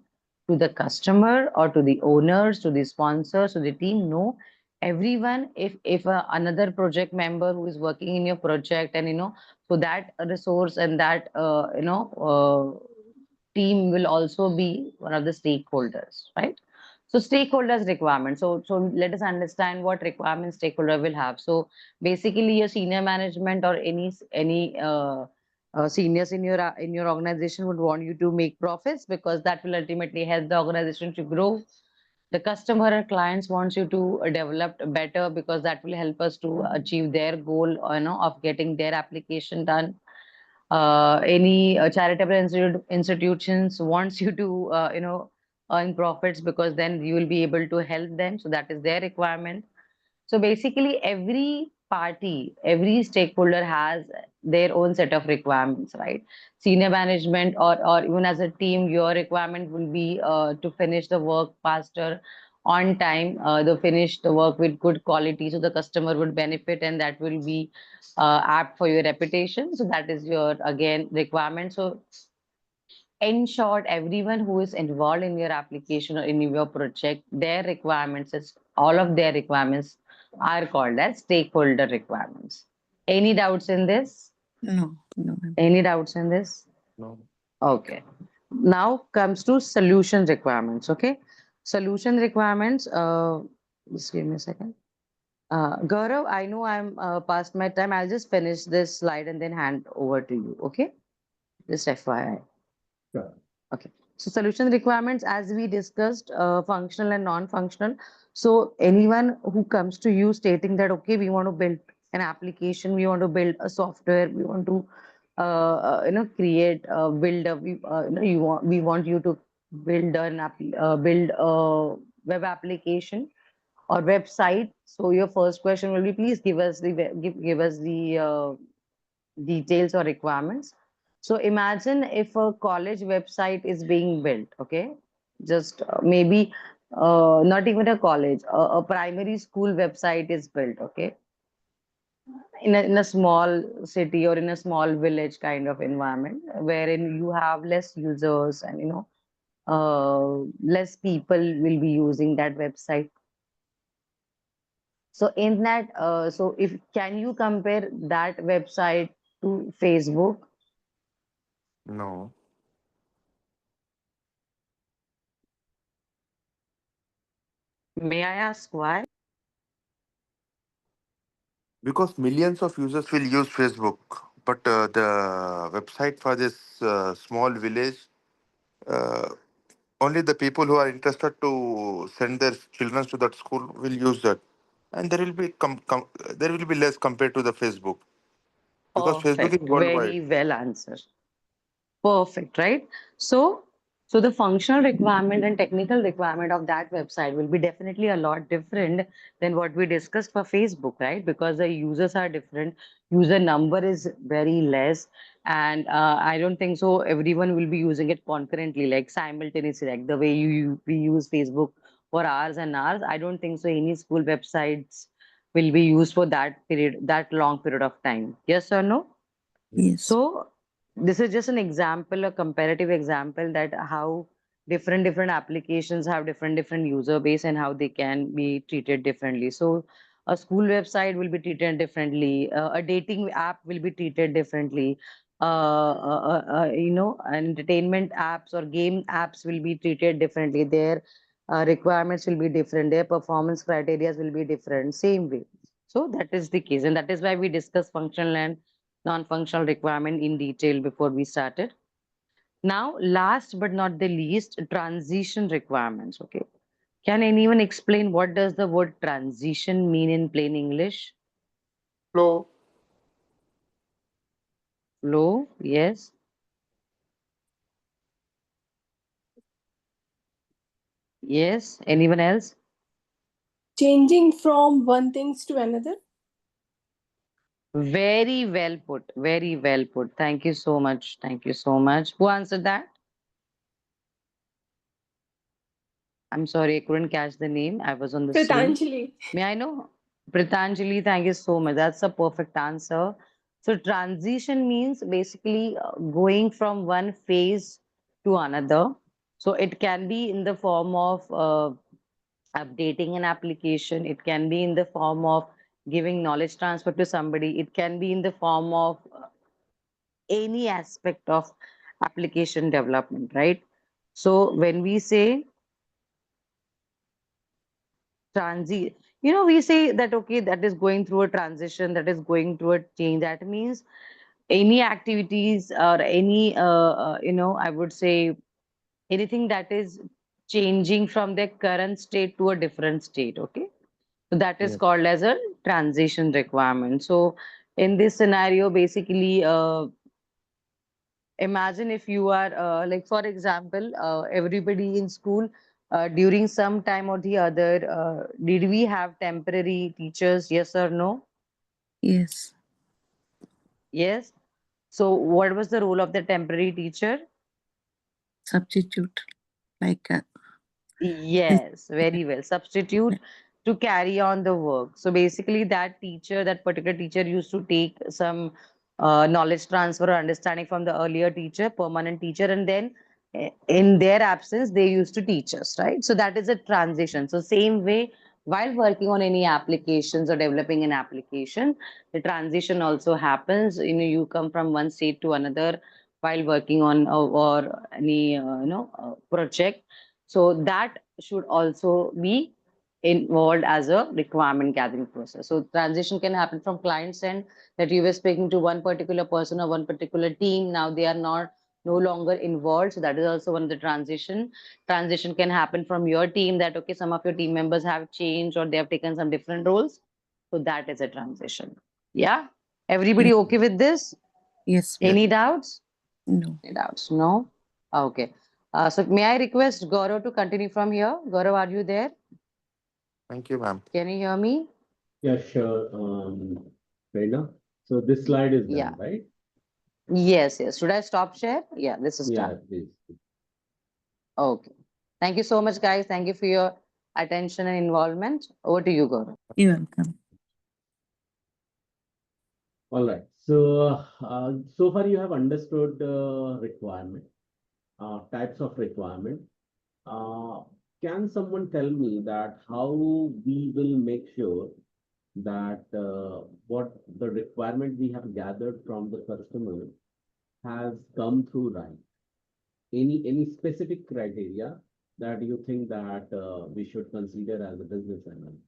S1: to the customer or to the owners, to the sponsors, to the team. No, everyone. If another project member who is working in your project, and so that resource and that team will also be one of the stakeholders, right? So stakeholders requirement. So let us understand what requirements stakeholder will have. So basically, your senior management or any seniors in your organization would want you to make profits, because that will ultimately help the organization to grow. The customer or clients wants you to develop better, because that will help us to achieve their goal, of getting their application done. Any charitable institutions wants you to earn profits, because then you will be able to help them, so that is their requirement. So basically, every party, every stakeholder has their own set of requirements, right? Senior management, or even as a team, your requirement will be to finish the work faster, on time, the finished work with good quality, so the customer would benefit, and that will be apt for your reputation. So that is your again requirement. So in short, everyone who is involved in your application or in your project, their requirements is all of their requirements are called as stakeholder requirements. Any doubts in this?
S2: No, no, ma'am.
S1: Any doubts in this?
S3: No.
S1: Okay. Now comes to solution requirements. Okay. Solution requirements. Just give me a second. Gaurav, I know I'm past my time. I'll just finish this slide and then hand over to you. Okay. Just FYI.
S4: Sure.
S1: Okay. So solution requirements, as we discussed, functional and non-functional. So anyone who comes to you stating that, okay, we want to build an application, we want to build a software, we want to, create, build a, we want you to build build a web application or website. So your first question will be, please give us the give us the details or requirements. So imagine if a college website is being built, okay? Just maybe not even a college, a primary school website is built, okay? In a small city or in a small village kind of environment wherein you have less users and less people will be using that website. So in that, so if can you compare that website to Facebook?
S3: No.
S1: May I ask why?
S3: Because millions of users will use Facebook, but the website for this small village, uh, only the people who are interested to send their children to that school will use that, and there will be there will be less compared to the Facebook, because Facebook is
S1: Perfect.
S3: worldwide.
S1: Very well answered. Perfect, right? So, so the functional requirement and technical requirement of that website will be definitely a lot different than what we discussed for Facebook, right? Because the users are different, user number is very less, and I don't think so. Everyone will be using it concurrently, like simultaneously, like the way we use Facebook for hours and hours. I don't think so. Any school websites will be used for that period, that long period of time. Yes or no?
S2: Yes.
S1: So this is just an example, a comparative example that how different applications have different user base and how they can be treated differently. So a school website will be treated differently. A dating app will be treated differently. Entertainment apps or game apps will be treated differently. Their requirements will be different. Their performance criteria will be different. Same way. So that is the case, and that is why we discuss functional and non-functional requirement in detail before we started. Now, last but not the least, transition requirements. Okay. Can anyone explain what does the word transition mean in plain English?
S3: Flow.
S1: Flow, yes. Yes. Anyone else?
S6: Changing from one things to another.
S1: Very well put. Very well put. Thank you so much. Thank you so much. Who answered that? I'm sorry, I couldn't catch the name. I was on the scene.
S6: Pratanjali.
S1: May I know? Pritanjali, thank you so much. That's a perfect answer. So transition means basically going from one phase to another. So it can be in the form of updating an application. It can be in the form of giving knowledge transfer to somebody. It can be in the form of any aspect of application development, right? So when we say transi we say that okay, that is going through a transition, that is going through a change. That means any activities or any I would say anything that is changing from their current state to a different state. Okay, so that is
S3: Yes.
S1: called as a transition requirement. So in this scenario, basically imagine if you are like for example everybody in school during some time or the other did we have temporary teachers, yes or no?
S2: Yes.
S1: Yes. So what was the role of the temporary teacher?
S2: Substitute. Like
S1: Yes, very well. Substitute to carry on the work. So basically, that teacher, that particular teacher used to take some knowledge transfer or understanding from the earlier teacher, permanent teacher, and then in their absence, they used to teach us, right? So that is a transition. So same way, while working on any applications or developing an application, the transition also happens. You come from one state to another while working on or any project, so that should also be involved as a requirement gathering process. So transition can happen from client's end, that you were speaking to one particular person or one particular team. Now they are not no longer involved. So that is also one of the transition. Transition can happen from your team, that okay, some of your team members have changed or they have taken some different roles. So that is a transition. Yeah. Everybody
S2: Yes.
S1: okay with this?
S2: Yes.
S3: Yes.
S1: Any doubts?
S2: No.
S1: Any doubts? No? Okay. So may I request Gaurav to continue from here? Gaurav, are you there?
S3: Thank you, ma'am.
S1: Can you hear me?
S7: Yeah, sure. Prerna. So this slide is
S1: Yeah.
S7: done, right?
S1: Yes, yes. Should I stop share? Yeah, this is
S7: Yeah,
S1: done.
S7: please.
S1: Okay. Thank you so much, guys. Thank you for your attention and involvement. Over to you, Gaurav.
S2: You're welcome.
S7: All right. So, so far you have understood requirement, types of requirement. Uh, can someone tell me that how we will make sure that what the requirement we have gathered from the customer has come through right? Any specific criteria that you think that we should consider as a business analyst?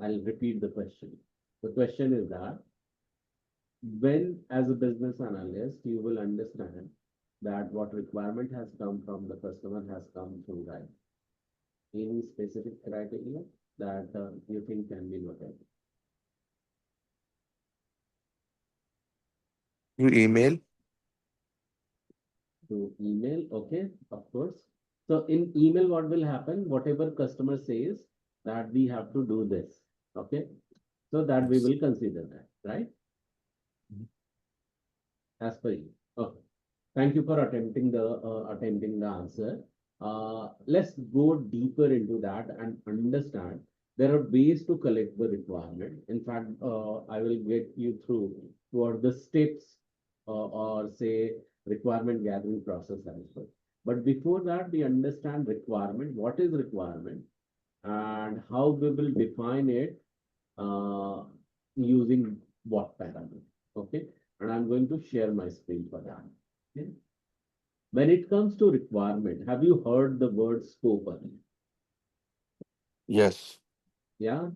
S7: I'll repeat the question. The question is that when, as a business analyst, you will understand that what requirement has come from the customer has come through right. Any specific criteria that you think can be noted?
S3: You email.
S7: To email, okay, of course. So in email, what will happen? Whatever customer says that we have to do this, okay? So that we will consider that, right? As per you. Okay. Thank you for attempting the answer. Let's go deeper into that and understand there are ways to collect the requirement. In fact, I will get you through toward the steps or say requirement gathering process as well. But before that, we understand requirement. What is requirement and how we will define it using what parameter? Okay, and I'm going to share my screen for that. Okay. When it comes to requirement, have you heard the word scope earlier?
S3: Yes.
S7: Yeah.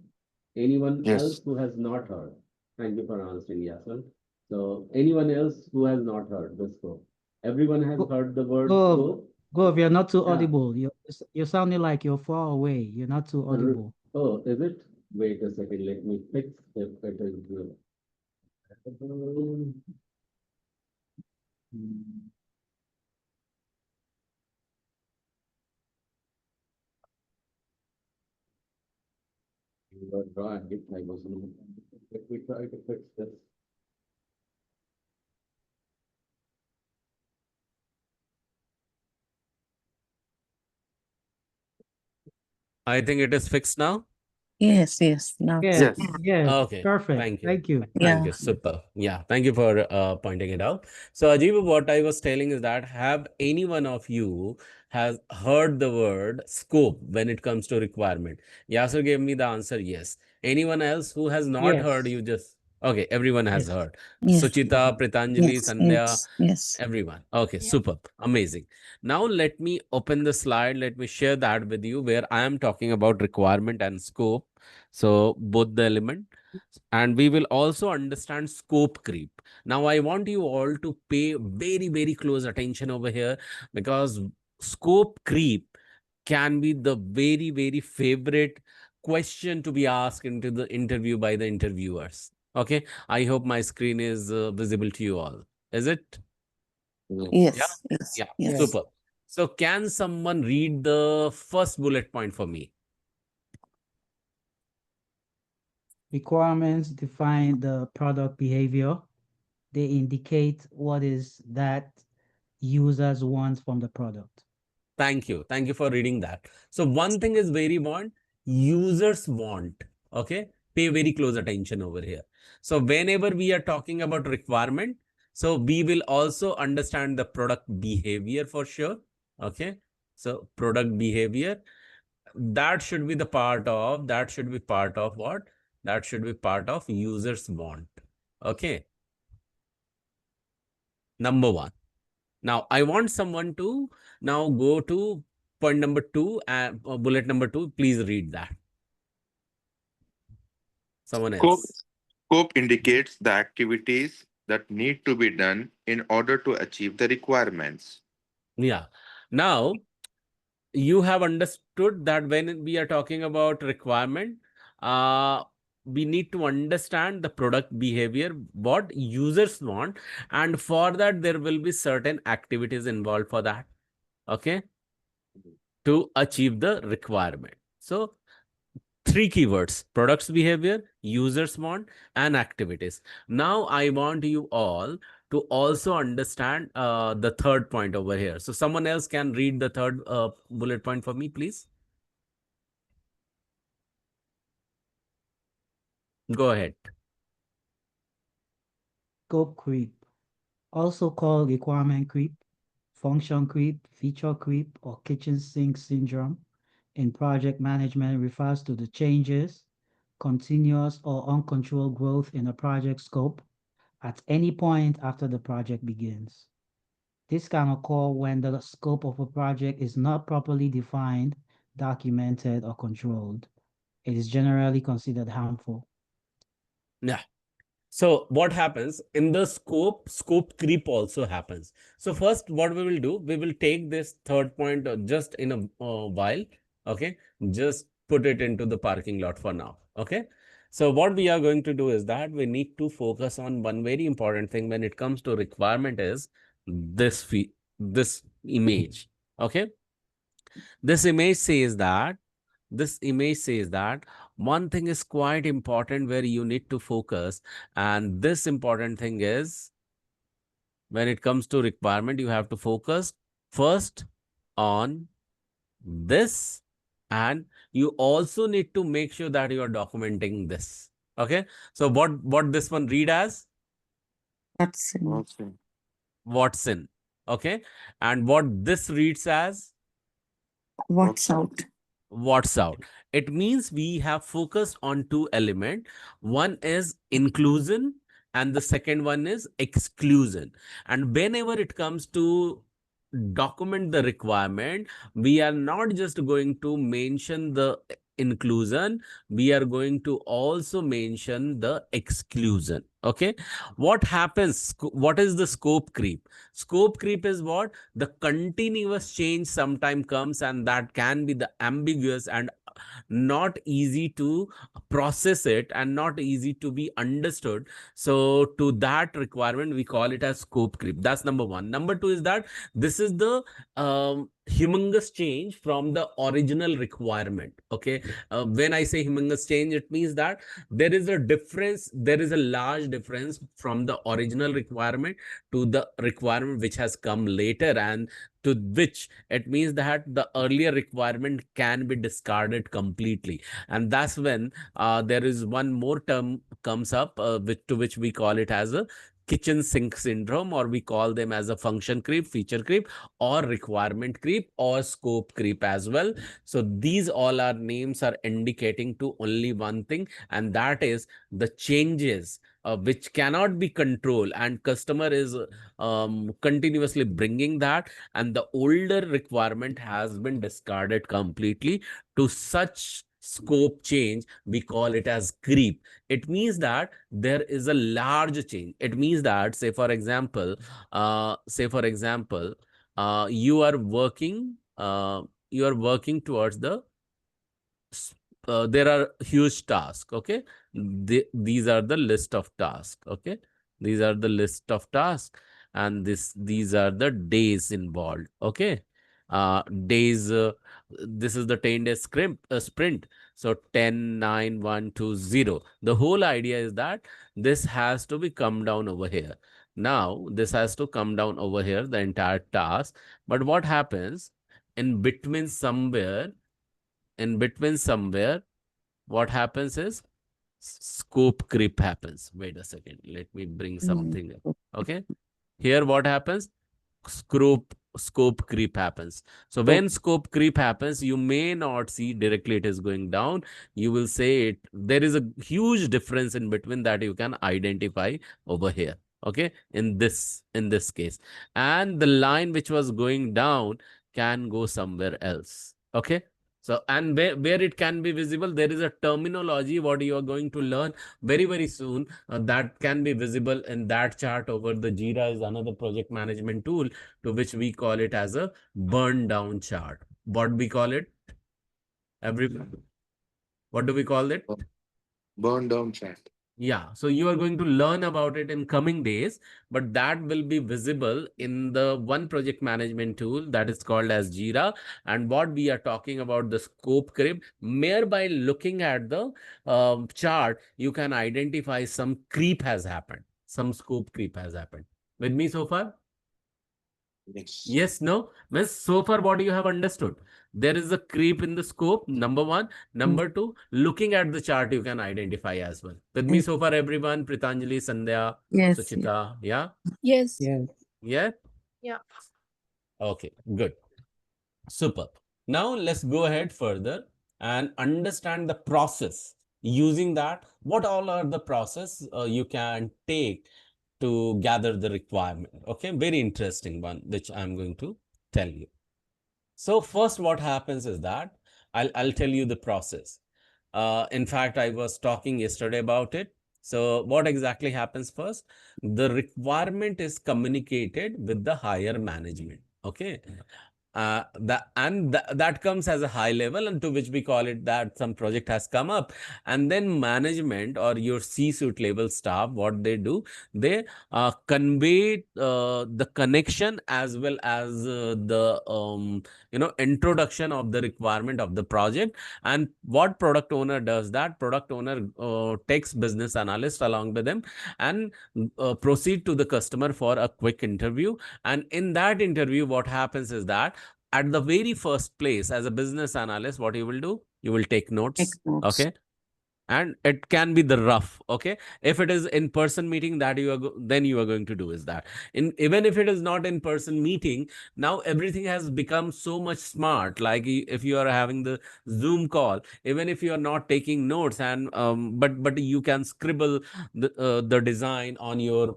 S7: Anyone else
S3: Yes.
S7: who has not heard? Thank you for answering, Yasser. So anyone else who has not heard the scope? Everyone has
S4: Go,
S7: heard the word
S4: go,
S7: scope?
S4: go. If you're not too
S7: Yeah.
S4: audible, you're sounding like you're far away. You're not too audible.
S7: Oh, is it? Wait a second. Let me fix if it is good. You were right. I was not. Let me try to fix this.
S8: I think it is fixed now.
S2: Yes. Yes. Now it's
S4: Yeah,
S3: Yes.
S4: yeah,
S8: Okay,
S4: perfect.
S8: thank you.
S4: Thank you.
S8: Thank
S2: Yeah.
S8: you. Super. Yeah, thank you for pointing it out. So, Ajib, what I was telling is that have any one of you has heard the word scope when it comes to requirement? Yasser gave me the answer yes. Anyone else who has not heard,
S4: Yes,
S8: you just okay. Everyone has
S4: yes.
S8: heard.
S2: Yes.
S8: Suchita, Pritanjali,
S2: Yes.
S8: Sandhya,
S2: Yes. Yes.
S8: everyone. Okay,
S5: Yeah.
S8: superb. Amazing. Now let me open the slide. Let me share that with you where I am talking about requirement and scope. So both the element. And we will also understand scope creep. Now I want you all to pay very, very close attention over here because scope creep can be the very, very favorite question to be asked into the interview by the interviewers. Okay. I hope my screen is visible to you all. Is it?
S7: Yes.
S8: Yeah.
S2: Yes. Yes.
S8: Yeah.
S4: Yes.
S2: Yes.
S8: Super. So can someone read the first bullet point for me?
S4: Requirements define the product behavior. They indicate what is that users want from the product.
S8: Thank you. Thank you for reading that. So one thing is very want, users want. Okay. Pay very close attention over here. So whenever we are talking about requirement, so we will also understand the product behavior for sure. Okay. So product behavior, that should be the part of, that should be part of what? That should be part of users want. Okay. Number one. Now, I want someone to now go to point number 2, bullet number 2. Please read that. Someone
S3: Scope,
S8: else.
S3: scope indicates the activities that need to be done in order to achieve the requirements.
S8: Yeah. Now, you have understood that when we are talking about requirement, we need to understand the product behavior, what users want, and for that there will be certain activities involved for that. Okay, to achieve the requirement. So 3 keywords: products behavior, users want, and activities. Now I want you all to also understand the third point over here. So someone else can read the third bullet point for me, please. Go ahead.
S4: Scope creep, also called requirement creep, function creep, feature creep, or kitchen sink syndrome in project management, refers to the changes, continuous or uncontrolled growth in a project scope at any point after the project begins. This can occur when the scope of a project is not properly defined, documented, or controlled. It is generally considered harmful.
S8: Yeah. So what happens in the scope creep also happens. So first what we will do, we will take this third point just in a while. Okay, just put it into the parking lot for now. Okay, so what we are going to do is that we need to focus on one very important thing when it comes to requirement is this this image. Okay, this image says that one thing is quite important where you need to focus, and this important thing is when it comes to requirement, you have to focus first on this, and you also need to make sure that you are documenting this. Okay, so what this one read as? Watson. Okay, and what this reads as?
S2: What's out?
S8: What's out. It means we have focused on 2 elements. One is inclusion and the second one is exclusion. And whenever it comes to document the requirement, we are not just going to mention the inclusion, we are going to also mention the exclusion. Okay, what happens? What is the scope creep? Scope creep is what? The continuous change sometime comes, and that can be the ambiguous and not easy to process it and not easy to be understood. So to that requirement, we call it as scope creep. That's number one. Number two is that this is the humongous change from the original requirement. Okay, when I say humongous change, it means that there is a difference, there is a large difference from the original requirement to the requirement which has come later, and to which it means that the earlier requirement can be discarded completely. And that's when there is one more term comes up to which we call it as a kitchen sink syndrome, or we call them as a function creep, feature creep, or requirement creep, or scope creep as well. So these all our names are indicating to only one thing, and that is the changes which cannot be controlled, and customer is continuously bringing that, and the older requirement has been discarded completely. To such scope change, we call it as creep. It means that there is a large change. It means that, say for example, you are working towards the there are huge tasks. Okay, these are the list of tasks. Okay, these are the list of tasks, and these are the days involved. Okay, days, this is the 10-day sprint. So 10, 9, 1, 2, 0. The whole idea is that this has to be come down over here. Now this has to come down over here, the entire task. But what happens in between somewhere, what happens is scope creep happens. Wait a second. Let me bring something up. Okay. Here what happens? Scope creep happens. So when scope creep happens, you may not see directly it is going down. You will say it. There is a huge difference in between that you can identify over here. Okay, in this case, and the line which was going down can go somewhere else. Okay. So, and where it can be visible, there is a terminology what you are going to learn very soon that can be visible in that chart over. The Jira is another project management tool to which we call it as a burn down chart. What we call it? What do we call it?
S3: Burn down chart.
S8: Yeah, so you are going to learn about it in coming days, but that will be visible in the one project management tool that is called as Jira. And what we are talking about, the scope creep, mere by looking at the chart, you can identify some creep has happened. Some scope creep has happened. With me so far? Yes, no? Means so far what you have understood? There is a creep in the scope, number one. Number two, looking at the chart, you can identify as well. With me so far, everyone? Pritanjali, Sandhya,
S2: Yes.
S8: Suchita, yeah?
S6: Yes.
S8: Yeah?
S5: Yeah.
S8: Okay, good. Super. Now let's go ahead further and understand the process. Using that, what all are the process you can take to gather the requirement? Okay, very interesting one, which I'm going to tell you. So first, what happens is that I'll tell you the process. In fact, I was talking yesterday about it. So what exactly happens first? The requirement is communicated with the higher management. Okay. That comes as a high level, and to which we call it that some project has come up, and then management or your C-suite level staff, what they do, they convey the connection as well as the introduction of the requirement of the project. And what product owner does, that product owner takes business analyst along with them and proceed to the customer for a quick interview. And in that interview, what happens is that at the very first place, as a business analyst, what you will do, you will take notes. Okay, and it can be the rough. Okay, if it is in person meeting, that you are then you are going to do is that, in even if it is not in person meeting, now everything has become so much smart. Like if you are having the Zoom call, even if you are not taking notes, and but you can scribble the design on your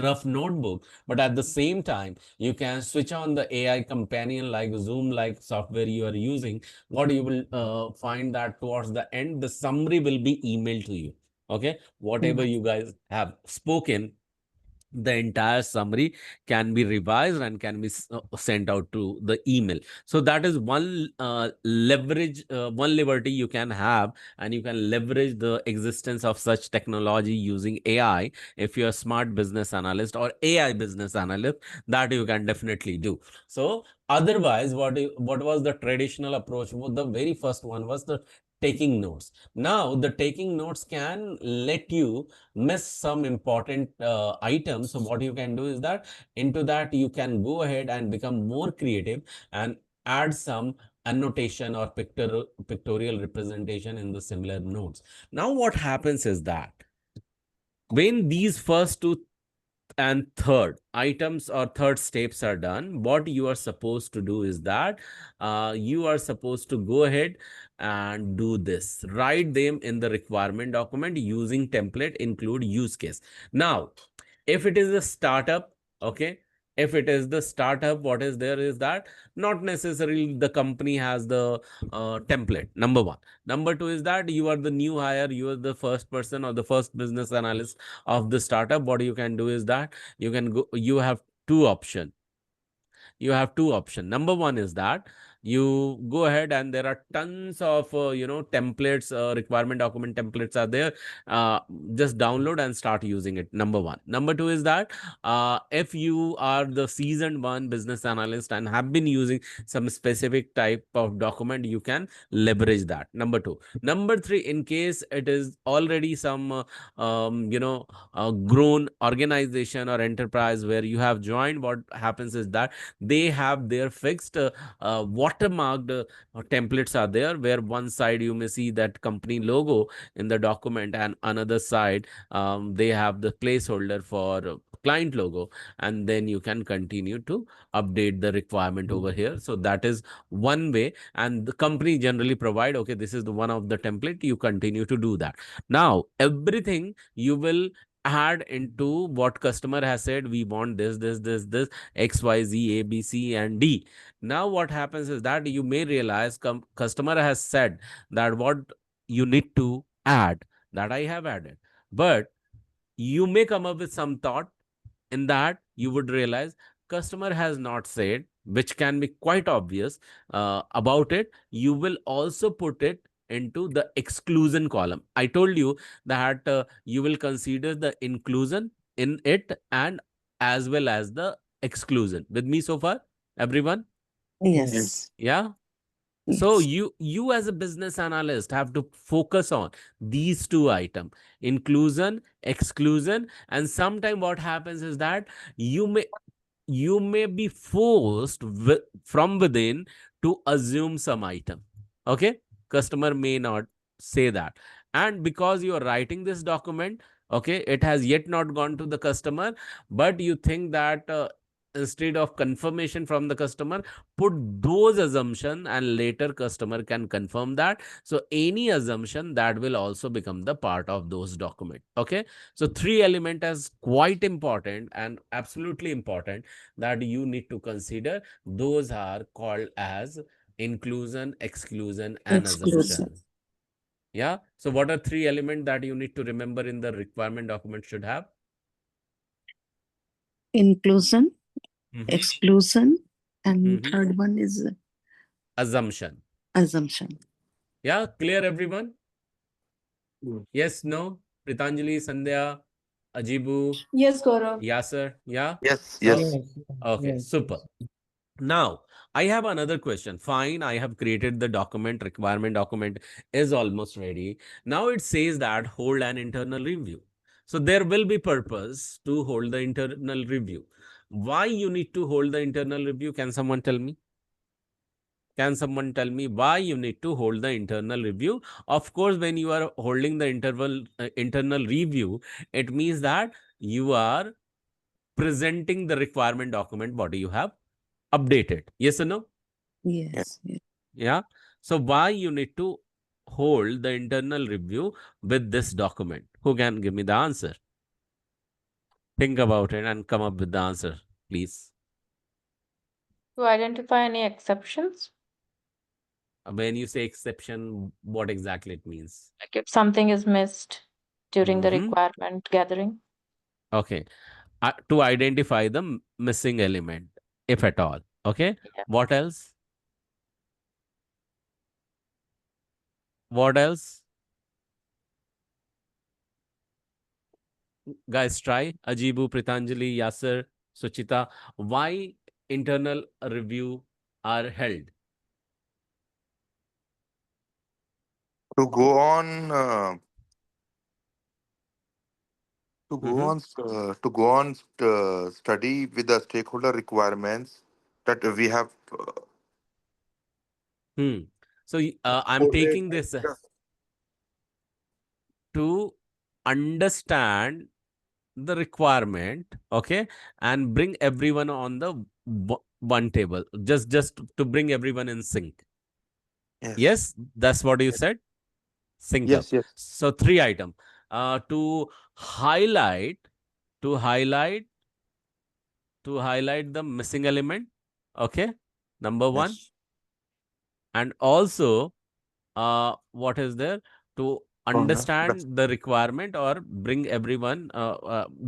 S8: rough notebook, but at the same time you can switch on the AI companion like Zoom like software you are using. What you will find that towards the end, the summary will be emailed to you. Okay, whatever you guys have spoken, the entire summary can be revised and can be sent out to the email. So that is one leverage, one liberty you can have, and you can leverage the existence of such technology using AI. If you're a smart business analyst or AI business analyst, that you can definitely do. So otherwise, what was the traditional approach? Well, the very first one was the taking notes. Now the taking notes can let you miss some important items. So what you can do is that into that you can go ahead and become more creative and add some annotation or pictorial representation in the similar notes. Now what happens is that when these first two and third items or third steps are done, what you are supposed to do is that you are supposed to go ahead and do this. Write them in the requirement document using template, include use case. Now, if it is a startup, okay, if it is the startup, what is there is that not necessarily the company has the template, number one. Number two is that you are the new hire, you are the first person or the first business analyst of the startup. What you can do is that you have two options. Number one is that You go ahead and there are tons of templates, requirement document templates are there. Just download and start using it. Number one. Number two is that if you are the seasoned one business analyst and have been using some specific type of document, you can leverage that. Number two. Number three, in case it is already some grown organization or enterprise where you have joined, what happens is that they have their fixed watermarked templates are there, where one side you may see that company logo in the document, and another side they have the placeholder for client logo, and then you can continue to update the requirement over here. So that is one way, and the company generally provide, okay, this is the one of the template, you continue to do that. Now everything you will add into what customer has said, we want this XYZ ABC and D. Now what happens is that you may realize customer has said that what you need to add, that I have added, but you may come up with some thought in that you would realize customer has not said, which can be quite obvious about it. You will also put it into the exclusion column. I told you that you will consider the inclusion in it and as well as the exclusion. With me so far, everyone?
S2: Yes.
S8: Yeah. So
S2: Yes.
S8: you as a business analyst have to focus on these two items: inclusion, exclusion. And sometime what happens is that you may you may be forced from within to assume some item. Okay, customer may not say that, and because you are writing this document, okay, it has yet not gone to the customer, but you think that instead of confirmation from the customer, put those assumption and later customer can confirm that. So any assumption that will also become the part of those document. Okay, so three element is quite important and absolutely important that you need to consider. Those are called as inclusion, exclusion, and
S2: Exclusive.
S8: assumption. Yeah. So what are three elements that you need to remember in the requirement document should have?
S2: Inclusion,
S8: Mhm.
S2: exclusion, and
S8: Mhm.
S2: third one is
S8: Assumption.
S2: assumption.
S8: Yeah. Clear, everyone? Yes, no? Pritanjali, Sandhya, Ajibu,
S6: Yes, Gaurav.
S8: Yasser. Yeah.
S3: Yes,
S8: So,
S3: yes.
S4: Yes.
S8: okay,
S4: Yes.
S8: super. Now, I have another question. Fine, I have created the document, requirement document is almost ready. Now it says that hold an internal review. So there will be purpose to hold the internal review. Why you need to hold the internal review? Can someone tell me? Can someone tell me why you need to hold the internal review? Of course, when you are holding the internal review, it means that you are presenting the requirement document what you have updated. Yes or no?
S3: Yeah.
S2: Yes. Yes.
S8: Yeah. So why you need to hold the internal review with this document? Who can give me the answer? Think about it and come up with the answer, please.
S5: To identify any exceptions,
S8: When you say exception, what exactly it means?
S5: like if something is missed during the
S8: Mm-hmm.
S5: requirement gathering.
S8: Okay. To identify the missing element, if at all. Okay.
S5: Yeah.
S8: What else? What else? Guys, try. Ajibu, Pritanjali, Yasser, Suchita. Why internal review are held?
S3: To go on,
S8: Mm-hmm.
S3: study with the stakeholder requirements that we have
S8: Hmm. So I'm
S3: coded.
S8: taking this to understand the requirement, okay, and bring everyone on the one table, just to bring everyone in sync.
S3: Yes,
S8: Yes, that's what you said. Sync up.
S3: yes, yes.
S8: So three item to highlight to highlight to highlight the missing element. Okay, number one.
S3: Yes.
S8: And also what is there to
S3: That's,
S8: understand the requirement or bring everyone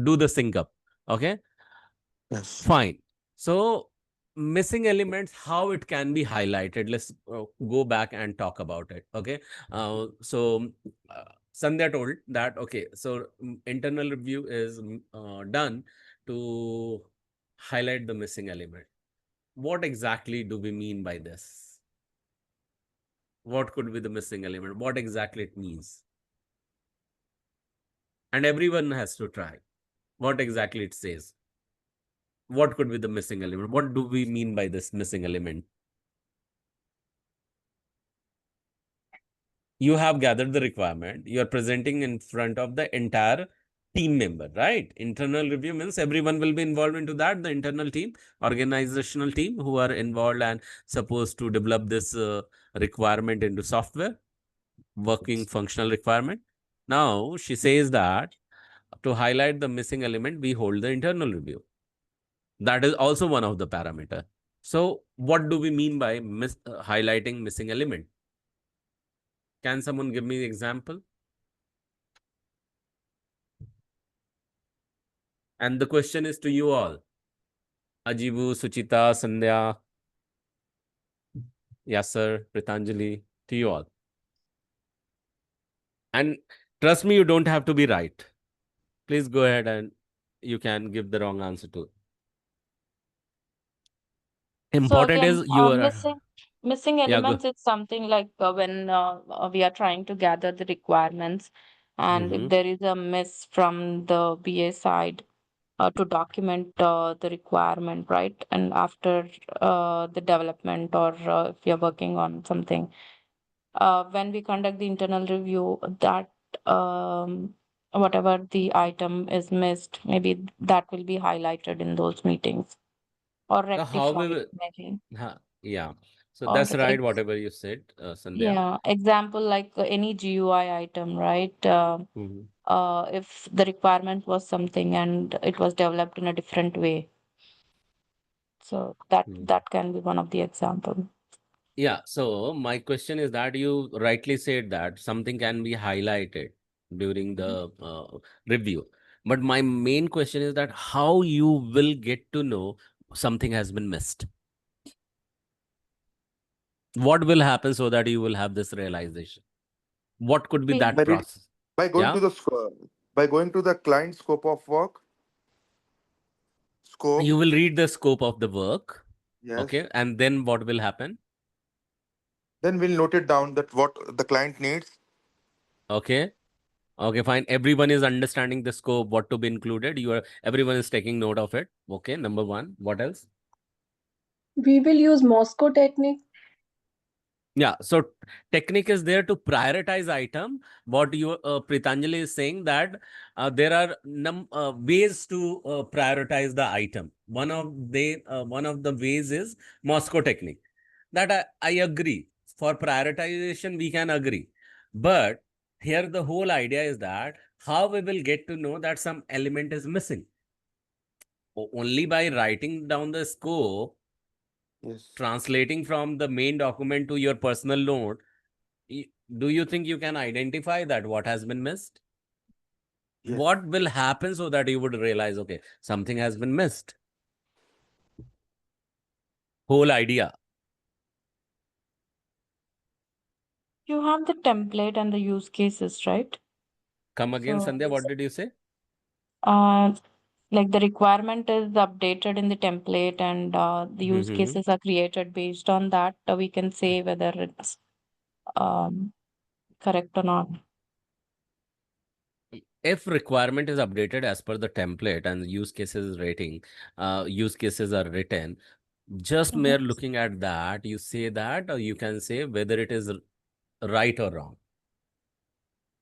S8: do the sync up. Okay,
S3: yes.
S8: fine. So missing elements, how it can be highlighted. Let's go back and talk about it. Okay. So Sandhya told that, okay, so internal review is done to highlight the missing element. What exactly do we mean by this? What could be the missing element? What exactly it means? And everyone has to try. What exactly it says? What could be the missing element? What do we mean by this missing element? You have gathered the requirement. You are presenting in front of the entire team member, right? Internal review means everyone will be involved into that. The internal team, organizational team who are involved and supposed to develop this requirement into software, working functional requirement. Now she says that to highlight the missing element, we hold the internal review. That is also one of the parameter. So what do we mean by highlighting missing element? Can someone give me the example? And the question is to you all. Ajibu, Suchita, Sandhya, Yasser, Pritanjali, to you all. And trust me, you don't have to be right. Please go ahead and you can give the wrong answer to.
S5: So
S8: Important
S5: again,
S8: is you are.
S5: missing
S8: Yeah, go.
S5: elements is something like when we are trying to gather the requirements, and if there is a miss from the BA side to document the requirement, right? And after the development, or if you're working on something, when we conduct the internal review, that whatever the item is missed, maybe that will be highlighted in those meetings or
S8: So how we
S5: rectified,
S8: will.
S5: maybe.
S8: Yeah. So
S5: Or
S8: that's right, whatever you said, Sandhya.
S5: yeah, example like any GUI item, right? If the requirement was something and it was developed in a different way, so that can be one of the example.
S8: Yeah. So my question is that you rightly said that something can be highlighted during the review. But my main question is that how you will get to know something has been missed? What will happen so that you will have this realization? What could be
S5: We
S8: that
S3: By, read,
S8: process?
S3: by going
S8: Yeah.
S3: to the by going to the client scope of work,
S8: You
S3: scope,
S8: will read the scope of the work.
S3: yes.
S8: Okay. And then what will happen?
S3: Then we'll note it down that what the client needs.
S8: Okay. Okay, fine. Everyone is understanding the scope, what to be included. Everyone is taking note of it. Okay, number one. What else?
S6: We will use Moscow technique.
S8: Yeah, so technique is there to prioritize item. What you Pritanjali is saying that there are ways to prioritize the item. One of the ways is Moscow technique. That I agree. For prioritization, we can agree. But here the whole idea is that how we will get to know that some element is missing. Only by writing down the scope,
S3: Yes.
S8: translating from the main document to your personal note, do you think you can identify that what has been missed?
S3: Yes.
S8: What will happen so that you would realize, okay, something has been missed? Whole idea.
S5: You have the template and the use cases, right?
S8: Come again,
S5: So,
S8: Sandhya, what did you say?
S5: like the requirement is updated in the template, and the use cases are created based on that. We can say whether it's um, correct or not.
S8: If requirement is updated as per the template and use cases use cases are written, just mere looking at that, you say that, or you can say whether it is right or wrong.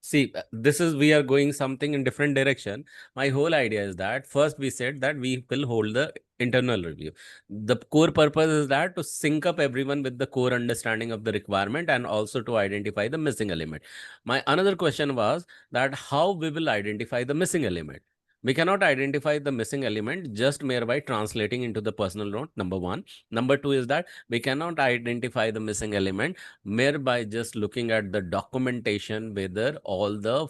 S8: See, we are going something in different direction. My whole idea is that first we said that we will hold the internal review. The core purpose is that to sync up everyone with the core understanding of the requirement and also to identify the missing element. My another question was that how we will identify the missing element. We cannot identify the missing element just mere by translating into the personal note, number one. Number two is that we cannot identify the missing element mere by just looking at the documentation whether all the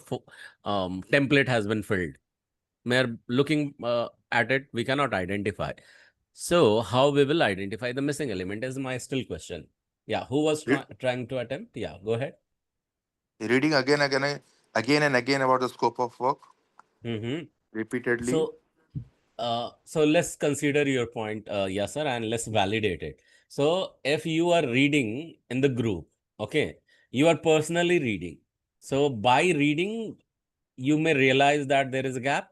S8: template has been filled. Mere looking at it, we cannot identify. So how we will identify the missing element is my still question. Yeah, who was
S3: Re-
S8: trying to attempt? Yeah, go ahead.
S3: Reading again and again about the scope of work
S8: Mm-hmm.
S3: repeatedly.
S8: So let's consider your point, Yasser, and let's validate it. So if you are reading in the group, okay, you are personally reading. So by reading, you may realize that there is a gap.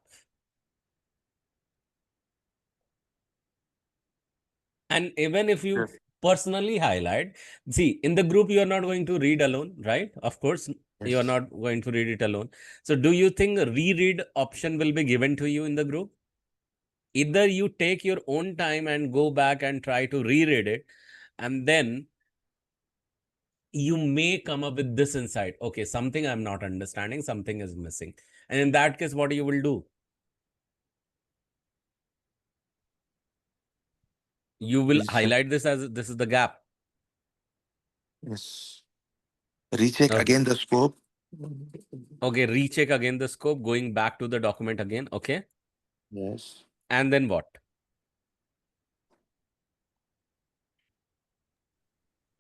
S8: And even if you
S3: Yes.
S8: personally highlight, see, in the group, you are not going to read alone, right? Of course, you are
S3: Yes.
S8: not going to read it alone. So do you think a reread option will be given to you in the group? Either you take your own time and go back and try to reread it, and then you may come up with this insight. Okay, something I'm not understanding, something is missing. And in that case, what you will do? You will
S3: Yes.
S8: highlight this as this is the gap.
S3: Yes. Recheck
S8: Okay.
S3: again the scope.
S8: Okay, recheck again the scope, going back to the document again. Okay.
S3: Yes.
S8: And then what?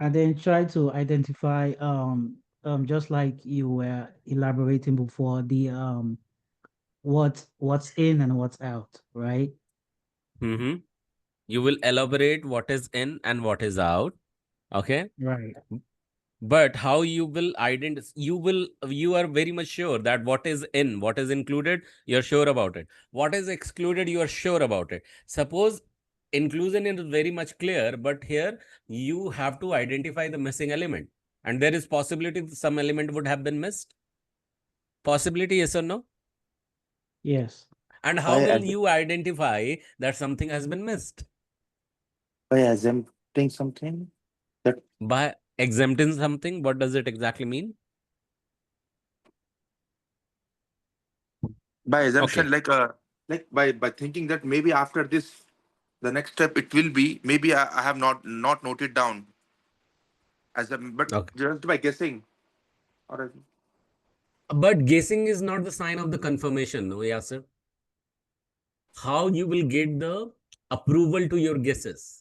S4: And then try to identify just like you were elaborating before, the what's in and what's out, right?
S8: Mm-hmm. You will elaborate what is in and what is out. Okay.
S4: Right.
S8: But how you will identify, you are very much sure that what is in, what is included, you're sure about it. What is excluded, you are sure about it. Suppose inclusion is very much clear, but here you have to identify the missing element. And there is possibility some element would have been missed. Possibility, yes or no?
S4: Yes.
S8: And how
S3: By,
S8: will
S3: ass-
S8: you identify that something has been missed?
S3: by exempting something that
S8: By exempting something, what does it exactly mean?
S3: by assumption,
S8: Okay.
S3: like by thinking that maybe after this, the next step it will be maybe I have not noted down as a, but
S8: Okay.
S3: just by guessing or
S8: But guessing is not the sign of the confirmation, no, Yasir? How you will get the approval to your guesses?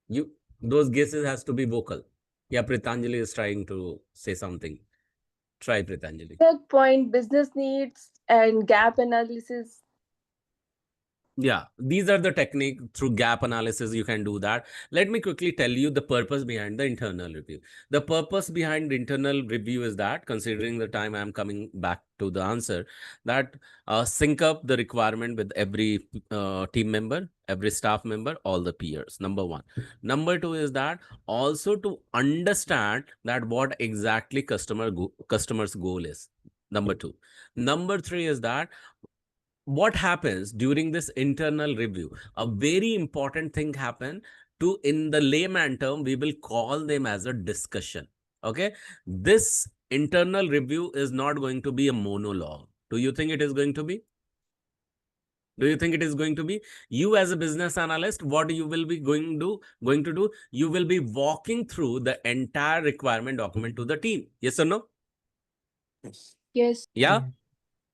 S8: You those guesses has to be vocal. Yeah, Pritanjali is trying to say something. Try Pritanjali.
S6: Checkpoint, business needs, and gap analysis.
S8: Yeah, these are the technique through gap analysis you can do that. Let me quickly tell you the purpose behind the internal review. The purpose behind internal review is that, considering the time I'm coming back to the answer, that sync up the requirement with every team member, every staff member, all the peers. Number one. Number two is that also to understand that what exactly customer's goal is. Number two. Number three is that what happens during this internal review, a very important thing happen to, in the layman term we will call them as a discussion. Okay, this internal review is not going to be a monologue. Do you think it is going to be? Do you think it is going to be? You as a business analyst, what you will be going to do, you will be walking through the entire requirement document to the team. Yes or no?
S3: yes.
S6: Yes.
S8: Yeah.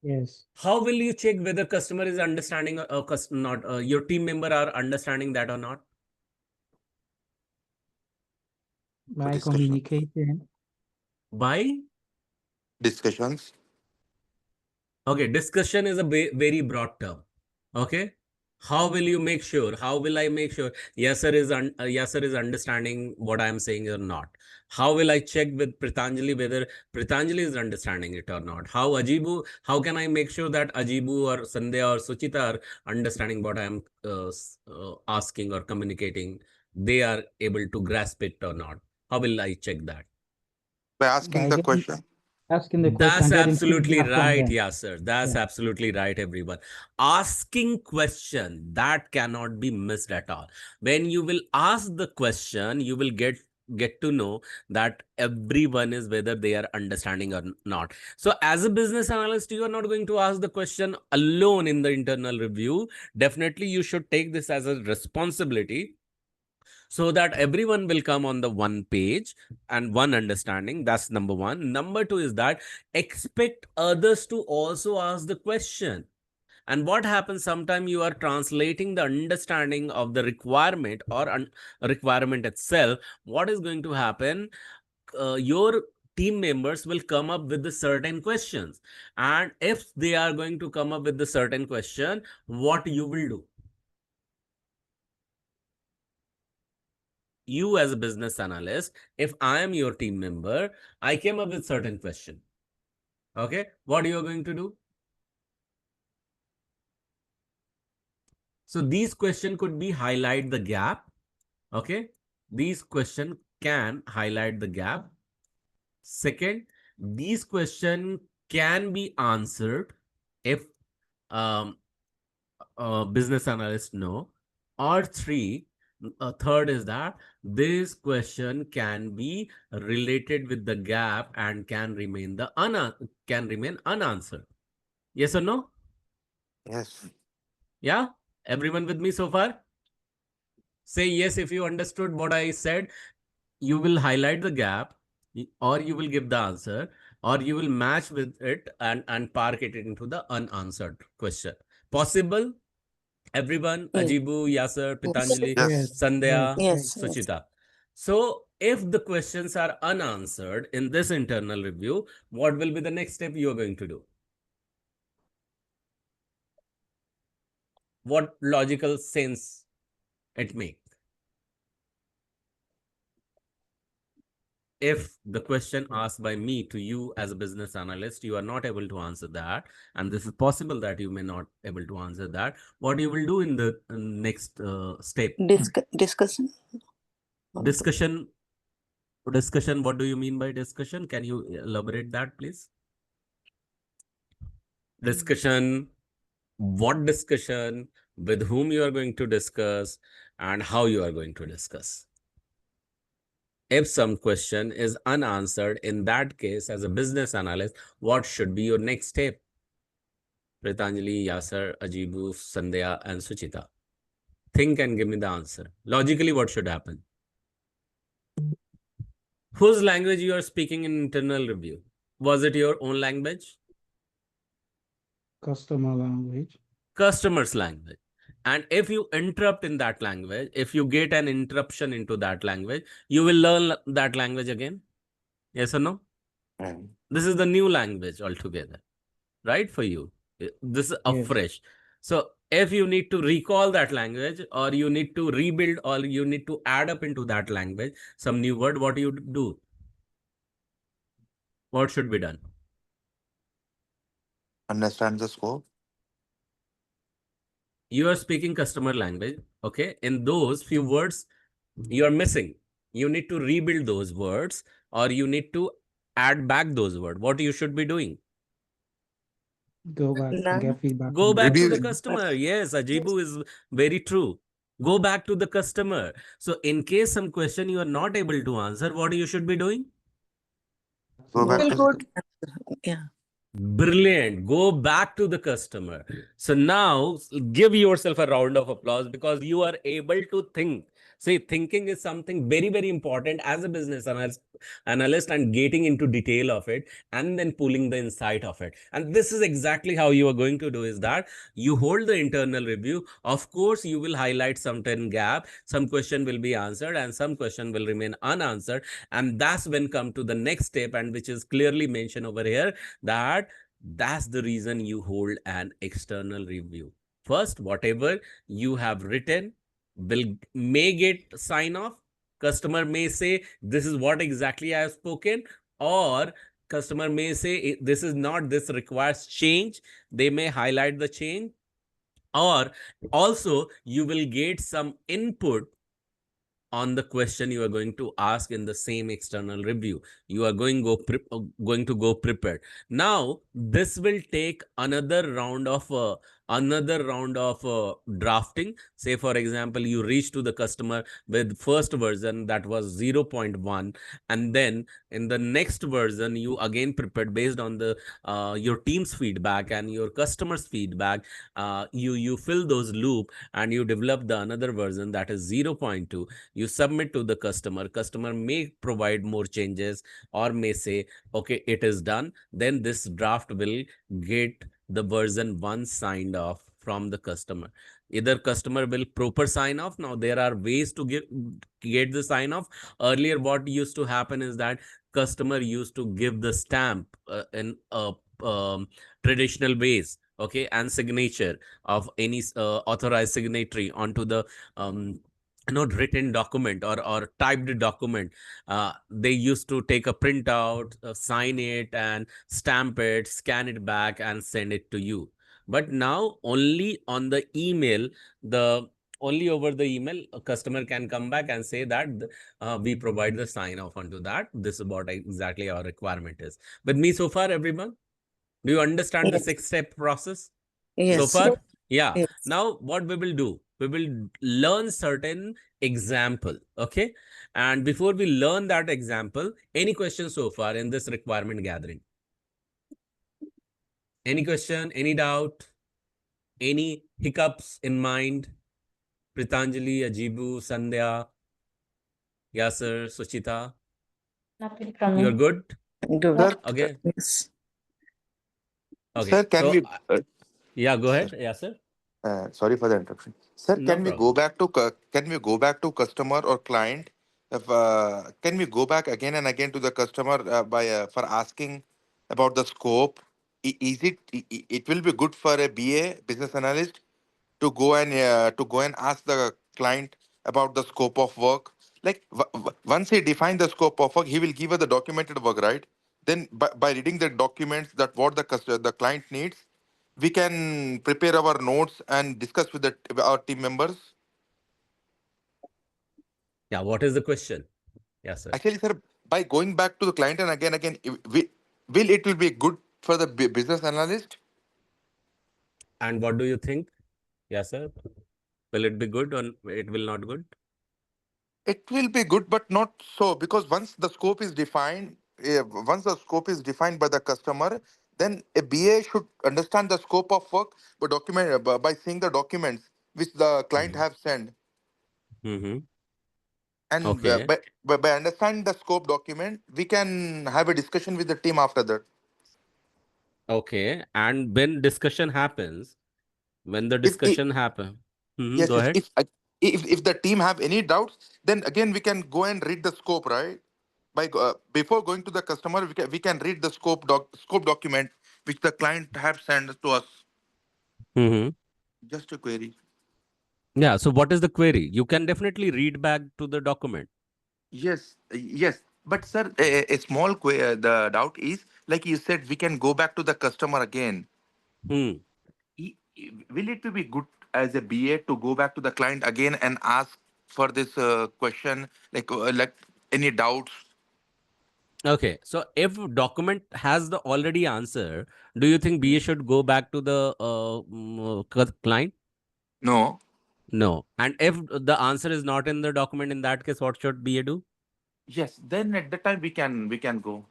S4: Yes.
S8: How will you check whether customer is understanding or not? Your team member are understanding that or not?
S3: So
S4: By communicating.
S8: By
S3: discussions.
S8: okay, discussion is a very broad term. Okay, how will you make sure? How will I make sure Yasser is understanding what I am saying or not? How will I check with Pritanjali whether Pritanjali is understanding it or not? How can I make sure that Ajibu or Sandhya or Suchita are understanding what I am asking or communicating? They are able to grasp it or not? How will I check that?
S3: By asking
S4: By
S3: the
S4: getting
S3: question.
S4: asking the question
S8: That's
S4: and getting
S8: absolutely
S4: feedback from
S8: right,
S4: them.
S8: Yasser. That's
S4: Yeah.
S8: absolutely right, everyone. Asking question, that cannot be missed at all. When you will ask the question, you will get to know that everyone is whether they are understanding or not. So as a business analyst, you are not going to ask the question alone in the internal review. Definitely you should take this as a responsibility so that everyone will come on the one page and one understanding. That's number one. Number two is that expect others to also ask the question. And what happens sometimes you are translating the understanding of the requirement or requirement itself. What is going to happen? Your team members will come up with the certain questions, and if they are going to come up with the certain question, what you will do? You as a business analyst, if I am your team member, I came up with certain question. Okay, what you are going to do? So these question could be highlight the gap. Okay, these question can highlight the gap. Second, these question can be answered if business analysts know. Or third is that this question can be related with the gap and can remain unanswered. Yes or no?
S3: Yes.
S8: Yeah, everyone with me so far? Say yes if you understood what I said. You will highlight the gap, or you will give the answer, or you will match with it and park it into the unanswered question. Possible? Everyone,
S2: Yes.
S8: Ajibu, Yasser,
S2: Yes.
S8: Pitanjali,
S4: Yes.
S8: Sandhya,
S2: Yes.
S8: Suchita. So if the questions are unanswered in this internal review, what will be the next step you are going to do? What logical sense it makes? If the question asked by me to you as a business analyst, you are not able to answer that, and this is possible that you may not able to answer that, what you will do in the next step?
S2: Discussion.
S8: Discussion. What do you mean by discussion? Can you elaborate that, please? Discussion. What discussion? With whom you are going to discuss, and how you are going to discuss? If some question is unanswered, in that case, as a business analyst, what should be your next step? Pritanjali, Yasser, Ajibu, Sandhya, and Suchita. Think and give me the answer. Logically, what should happen? Whose language you are speaking in internal review? Was it your own language?
S4: Customer language.
S8: Customer's language. And if you interrupt in that language, if you get an interruption into that language, you will learn that language again. Yes or no?
S3: Mm.
S8: This is the new language altogether, right? For you. This is afresh. So if you need to recall that language, or you need to rebuild, or you need to add up into that language some new word, what do you do? What should be done?
S3: Understand the scope.
S8: You are speaking customer language. Okay. In those few words you are missing, you need to rebuild those words, or you need to add back those words. What you should be doing?
S4: Go back and get feedback.
S8: Go
S4: from
S8: back to
S3: Review
S8: the
S3: it.
S8: customer. Yes, Ajibu is very true. Go back to the customer. So in case some question you are not able to answer, what you should be doing?
S3: Go back
S6: Feel
S3: to
S6: good.
S2: Yeah.
S8: Brilliant. Go back to the customer. So now give yourself a round of applause, because you are able to think. See, thinking is something very, very important as a business analyst, and getting into detail of it, and then pulling the insight of it. And this is exactly how you are going to do, is that you hold the internal review. Of course, you will highlight certain gap. Some question will be answered and some question will remain unanswered. And that's when come to the next step, and which is clearly mentioned over here, that's the reason you hold an external review. First, whatever you have written may get sign off. Customer may say, this is what exactly I have spoken, or customer may say, this is not, this requires change. They may highlight the change, or also you will get some input on the question you are going to ask in the same external review. You are going to go prepared. Now this will take another round of drafting. Say for example, you reach to the customer with first version that was 0.1, and then in the next version you again prepared based on the your team's feedback and your customers feedback. You fill those loop and you develop the another version that is 0.2. You submit to the customer may provide more changes, or may say, okay, it is done. Then this draft will get the version 1 signed off from the customer. Either customer will proper sign off. Now there are ways to get the sign off. Earlier what used to happen is that customer used to give the stamp in um, traditional ways, okay, and signature of any authorized signatory onto the written document or typed document. They used to take a printout, sign it and stamp it, scan it back and send it to you. But now only on the email, the only over the email, a customer can come back and say that we provide the sign off onto that. This is what exactly our requirement is. With me so far, everyone? Do you understand the
S2: Yes.
S8: 6-step process so
S2: Yes.
S8: far? Yeah.
S2: Yes.
S8: Now what we will do, we will learn certain example, okay? And before we learn that example, any questions so far in this requirement gathering? Any question, any doubt, any hiccups in mind? Pritanjali, Ajibu, Sandhya, Yasser, Suchita,
S5: Nothing from
S8: you're
S5: me.
S8: good?
S2: Good.
S3: Sir,
S8: Okay.
S2: Yes.
S8: Okay.
S3: sir, can
S8: So,
S3: we?
S8: yeah, go
S3: Sir,
S8: ahead, Yasser.
S3: sorry for the interruption. Sir,
S8: No
S3: can we go
S8: problem.
S3: back to can we go back to customer or client? If can we go back again and again to the customer by for asking about the scope? Is it it will be good for a BA business analyst to go and ask the client about the scope of work. Like once he define the scope of work, he will give us the documented work, right? Then by reading the documents that what the client needs, we can prepare our notes and discuss with our team members.
S8: Yeah, what is the question? Yasser.
S3: Actually, sir, by going back to the client and again, will it will be good for the business analyst?
S8: And what do you think? Yasser? Will it be good or it will not good?
S3: It will be good, but not so, because once the scope is defined by the customer, then a BA should understand the scope of work by seeing the documents which the client
S8: Mm-hmm.
S3: have sent,
S8: Mm-hmm.
S3: and
S8: Okay.
S3: by understanding the scope document, we can have a discussion with the team after that.
S8: Okay. And when the
S3: If
S8: discussion happen,
S3: yes,
S8: go
S3: yes,
S8: ahead.
S3: if the team have any doubts, then again we can go and read the scope, right? Before going to the customer, we can read the scope document which the client have sent to us.
S8: Mm-hmm.
S3: Just a query.
S8: Yeah. So what is the query? You can definitely read back to the document.
S3: Yes, yes. But sir, a small the doubt is, like you said, we can go back to the customer again.
S8: Hmm.
S3: Will it be good as a BA to go back to the client again and ask for this question, like any doubts?
S8: Okay. So if document has the already answer, do you think BA should go back to the client?
S3: No.
S8: No. And if the answer is not in the document, in that case, what should BA do?
S3: Yes. Then at that time we can go to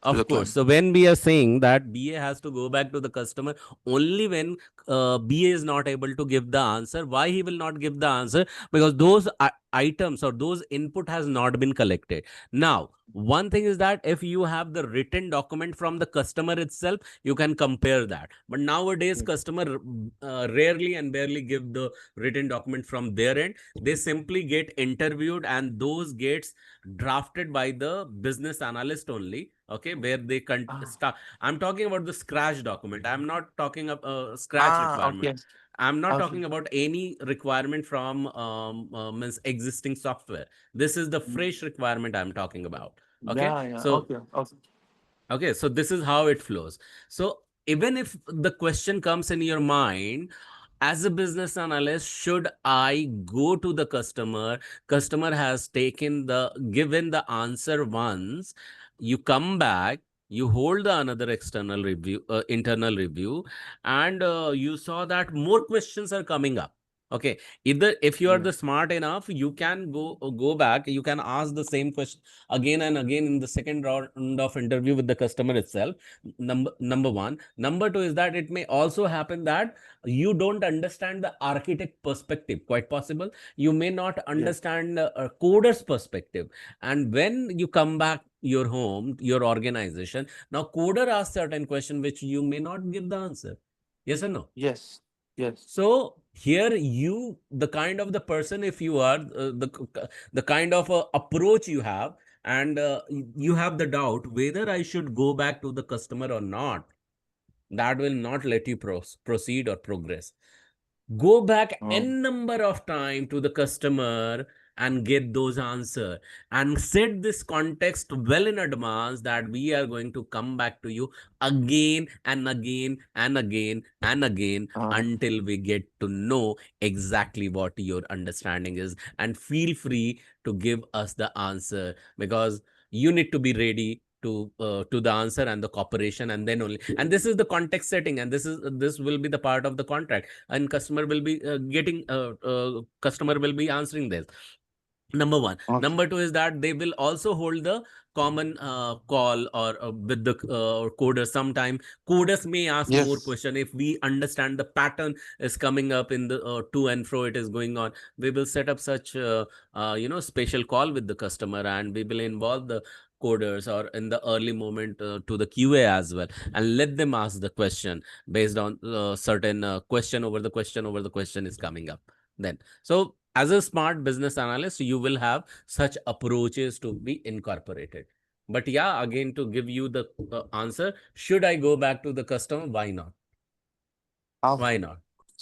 S3: the
S8: Of course.
S3: client.
S8: So when we are saying that BA has to go back to the customer only when BA is not able to give the answer. Why he will not give the answer? Because those items or those input has not been collected. Now, one thing is that if you have the written document from the customer itself, you can compare that. But nowadays, customer rarely and barely give the written document from their end. They simply get interviewed and those gets drafted by the business analyst only, okay, where they can start. I'm talking about the scratch document. I'm not talking about scratch requirement.
S3: Okay.
S8: I'm not
S3: Okay.
S8: talking about any requirement from means existing software. This is the fresh requirement I'm talking about. Okay,
S3: Yeah, yeah.
S8: so
S3: Okay. Okay.
S8: okay, so this is how it flows. So even if the question comes in your mind, as a business analyst, should I go to the customer? Customer has given the answer once. You come back, you hold the another external review, internal review, and you saw that more questions are coming up. Okay, either if you are
S3: Yeah.
S8: the smart enough, you can go back, you can ask the same question again and again in the second round of interview with the customer itself. Number one. Number two is that it may also happen that you don't understand the architect perspective. Quite possible you may not
S3: Yes.
S8: understand a coder's perspective. And when you come back your home, your organization, now coder asks certain question which you may not give the answer. Yes or no?
S3: Yes. Yes.
S8: So here you, the kind of the person, if you are the kind of approach you have, and you have the doubt whether I should go back to the customer or not, that will not let you proceed or progress. Go back n number of time to the customer and get those answer, and set this context well in advance that we are going to come back to you again and again and again and again until we get to know exactly what your understanding is, and feel free to give us the answer, because you need to be ready to the answer and the cooperation, and then only, and this is the context setting, and this will be the part of the contract, and customer will be customer will be answering this. Number one. Number two is that they will also hold the common call or with the coder. Sometime coders may ask more question. If we understand the pattern is coming up in the to and fro, it is going on, we will set up such special call with the customer, and we will involve the coders or in the early moment to the QA as well, and let them ask the question based on certain question over the question over the question is coming up then. So as a smart business analyst, you will have such approaches to be incorporated. But yeah, again, to give you the answer, should I go back to the customer? Why not? Why not?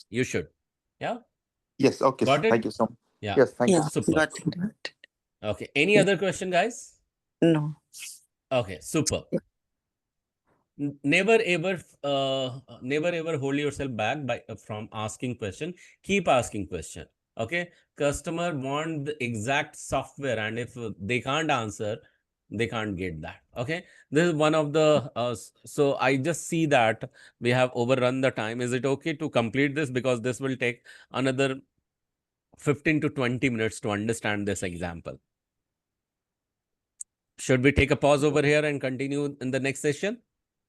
S8: You should. Yeah.
S3: Yes. Okay.
S8: Got it?
S3: Thank you so much.
S8: Yeah.
S3: Yes. Thank you.
S8: Super.
S2: Got it. Got it.
S8: Okay. Any
S2: Yeah.
S8: other question, guys?
S2: No.
S8: Okay. Super.
S2: Yeah.
S8: Never ever hold yourself back by from asking question. Keep asking question. Okay. Customer want the exact software, and if they can't answer, they can't get that. Okay. This is one of the so I just see that we have overrun the time. Is it okay to complete this, because this will take another 15 to 20 minutes to understand this example? Should we take a pause over here and continue in the next session?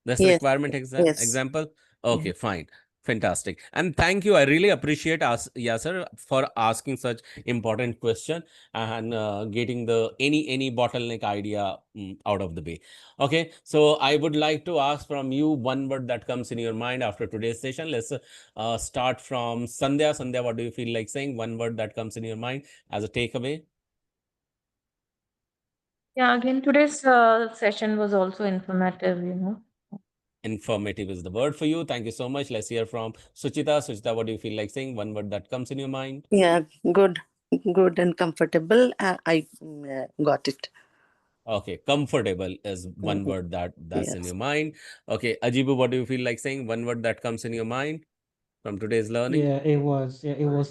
S8: This
S2: Yes.
S8: requirement
S2: Yes.
S8: example? Okay, fine. Fantastic. And thank you. I really appreciate Yasser, for asking such important question and getting the any bottleneck idea out of the way. Okay. So I would like to ask from you one word that comes in your mind after today's session. Let's start from Sandhya. Sandhya, what do you feel like saying? One word that comes in your mind as a takeaway?
S5: Yeah, again, today's session was also informative.
S8: Informative is the word for you. Thank you so much. Let's hear from Suchita. Suchita, what do you feel like saying? One word that comes in your mind.
S2: Yeah. Good. Good and comfortable. I got it.
S8: Okay, comfortable is one word that's in
S2: Yes.
S8: your mind. Okay, Ajibu, what do you feel like saying? One word that comes in your mind from today's learning.
S4: Yeah, it was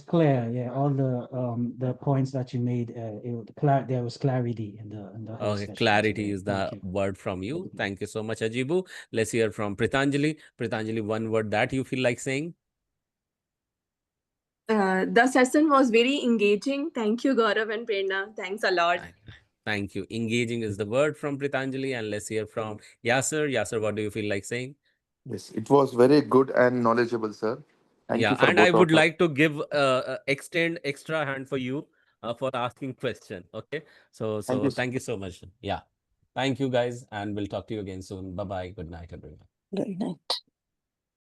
S4: clear. Yeah, all the points that you made, there was clarity in the whole
S8: Okay,
S4: session
S8: clarity
S4: today.
S8: is
S4: Thank
S8: the
S4: you.
S8: word from you. Thank you so much, Ajibu. Let's hear from Pritanjali. Pritanjali, one word that you feel like saying.
S6: The session was very engaging. Thank you, Gaurav and Prerna. Thanks a lot.
S8: Thank you. Engaging is the word from Pritanjali. And let's hear from Yasser. Yasser, what do you feel like saying?
S3: Yes. It was very good and knowledgeable, sir. Thank
S8: Yeah,
S3: you for
S8: and I
S3: both of
S8: would
S3: us.
S8: like to give extend extra hand for you for asking question. Okay,
S3: Thank
S8: so
S3: you.
S8: thank you so much. Yeah, thank you guys, and we'll talk to you again soon. Bye bye. Good night, everyone.
S2: Good night.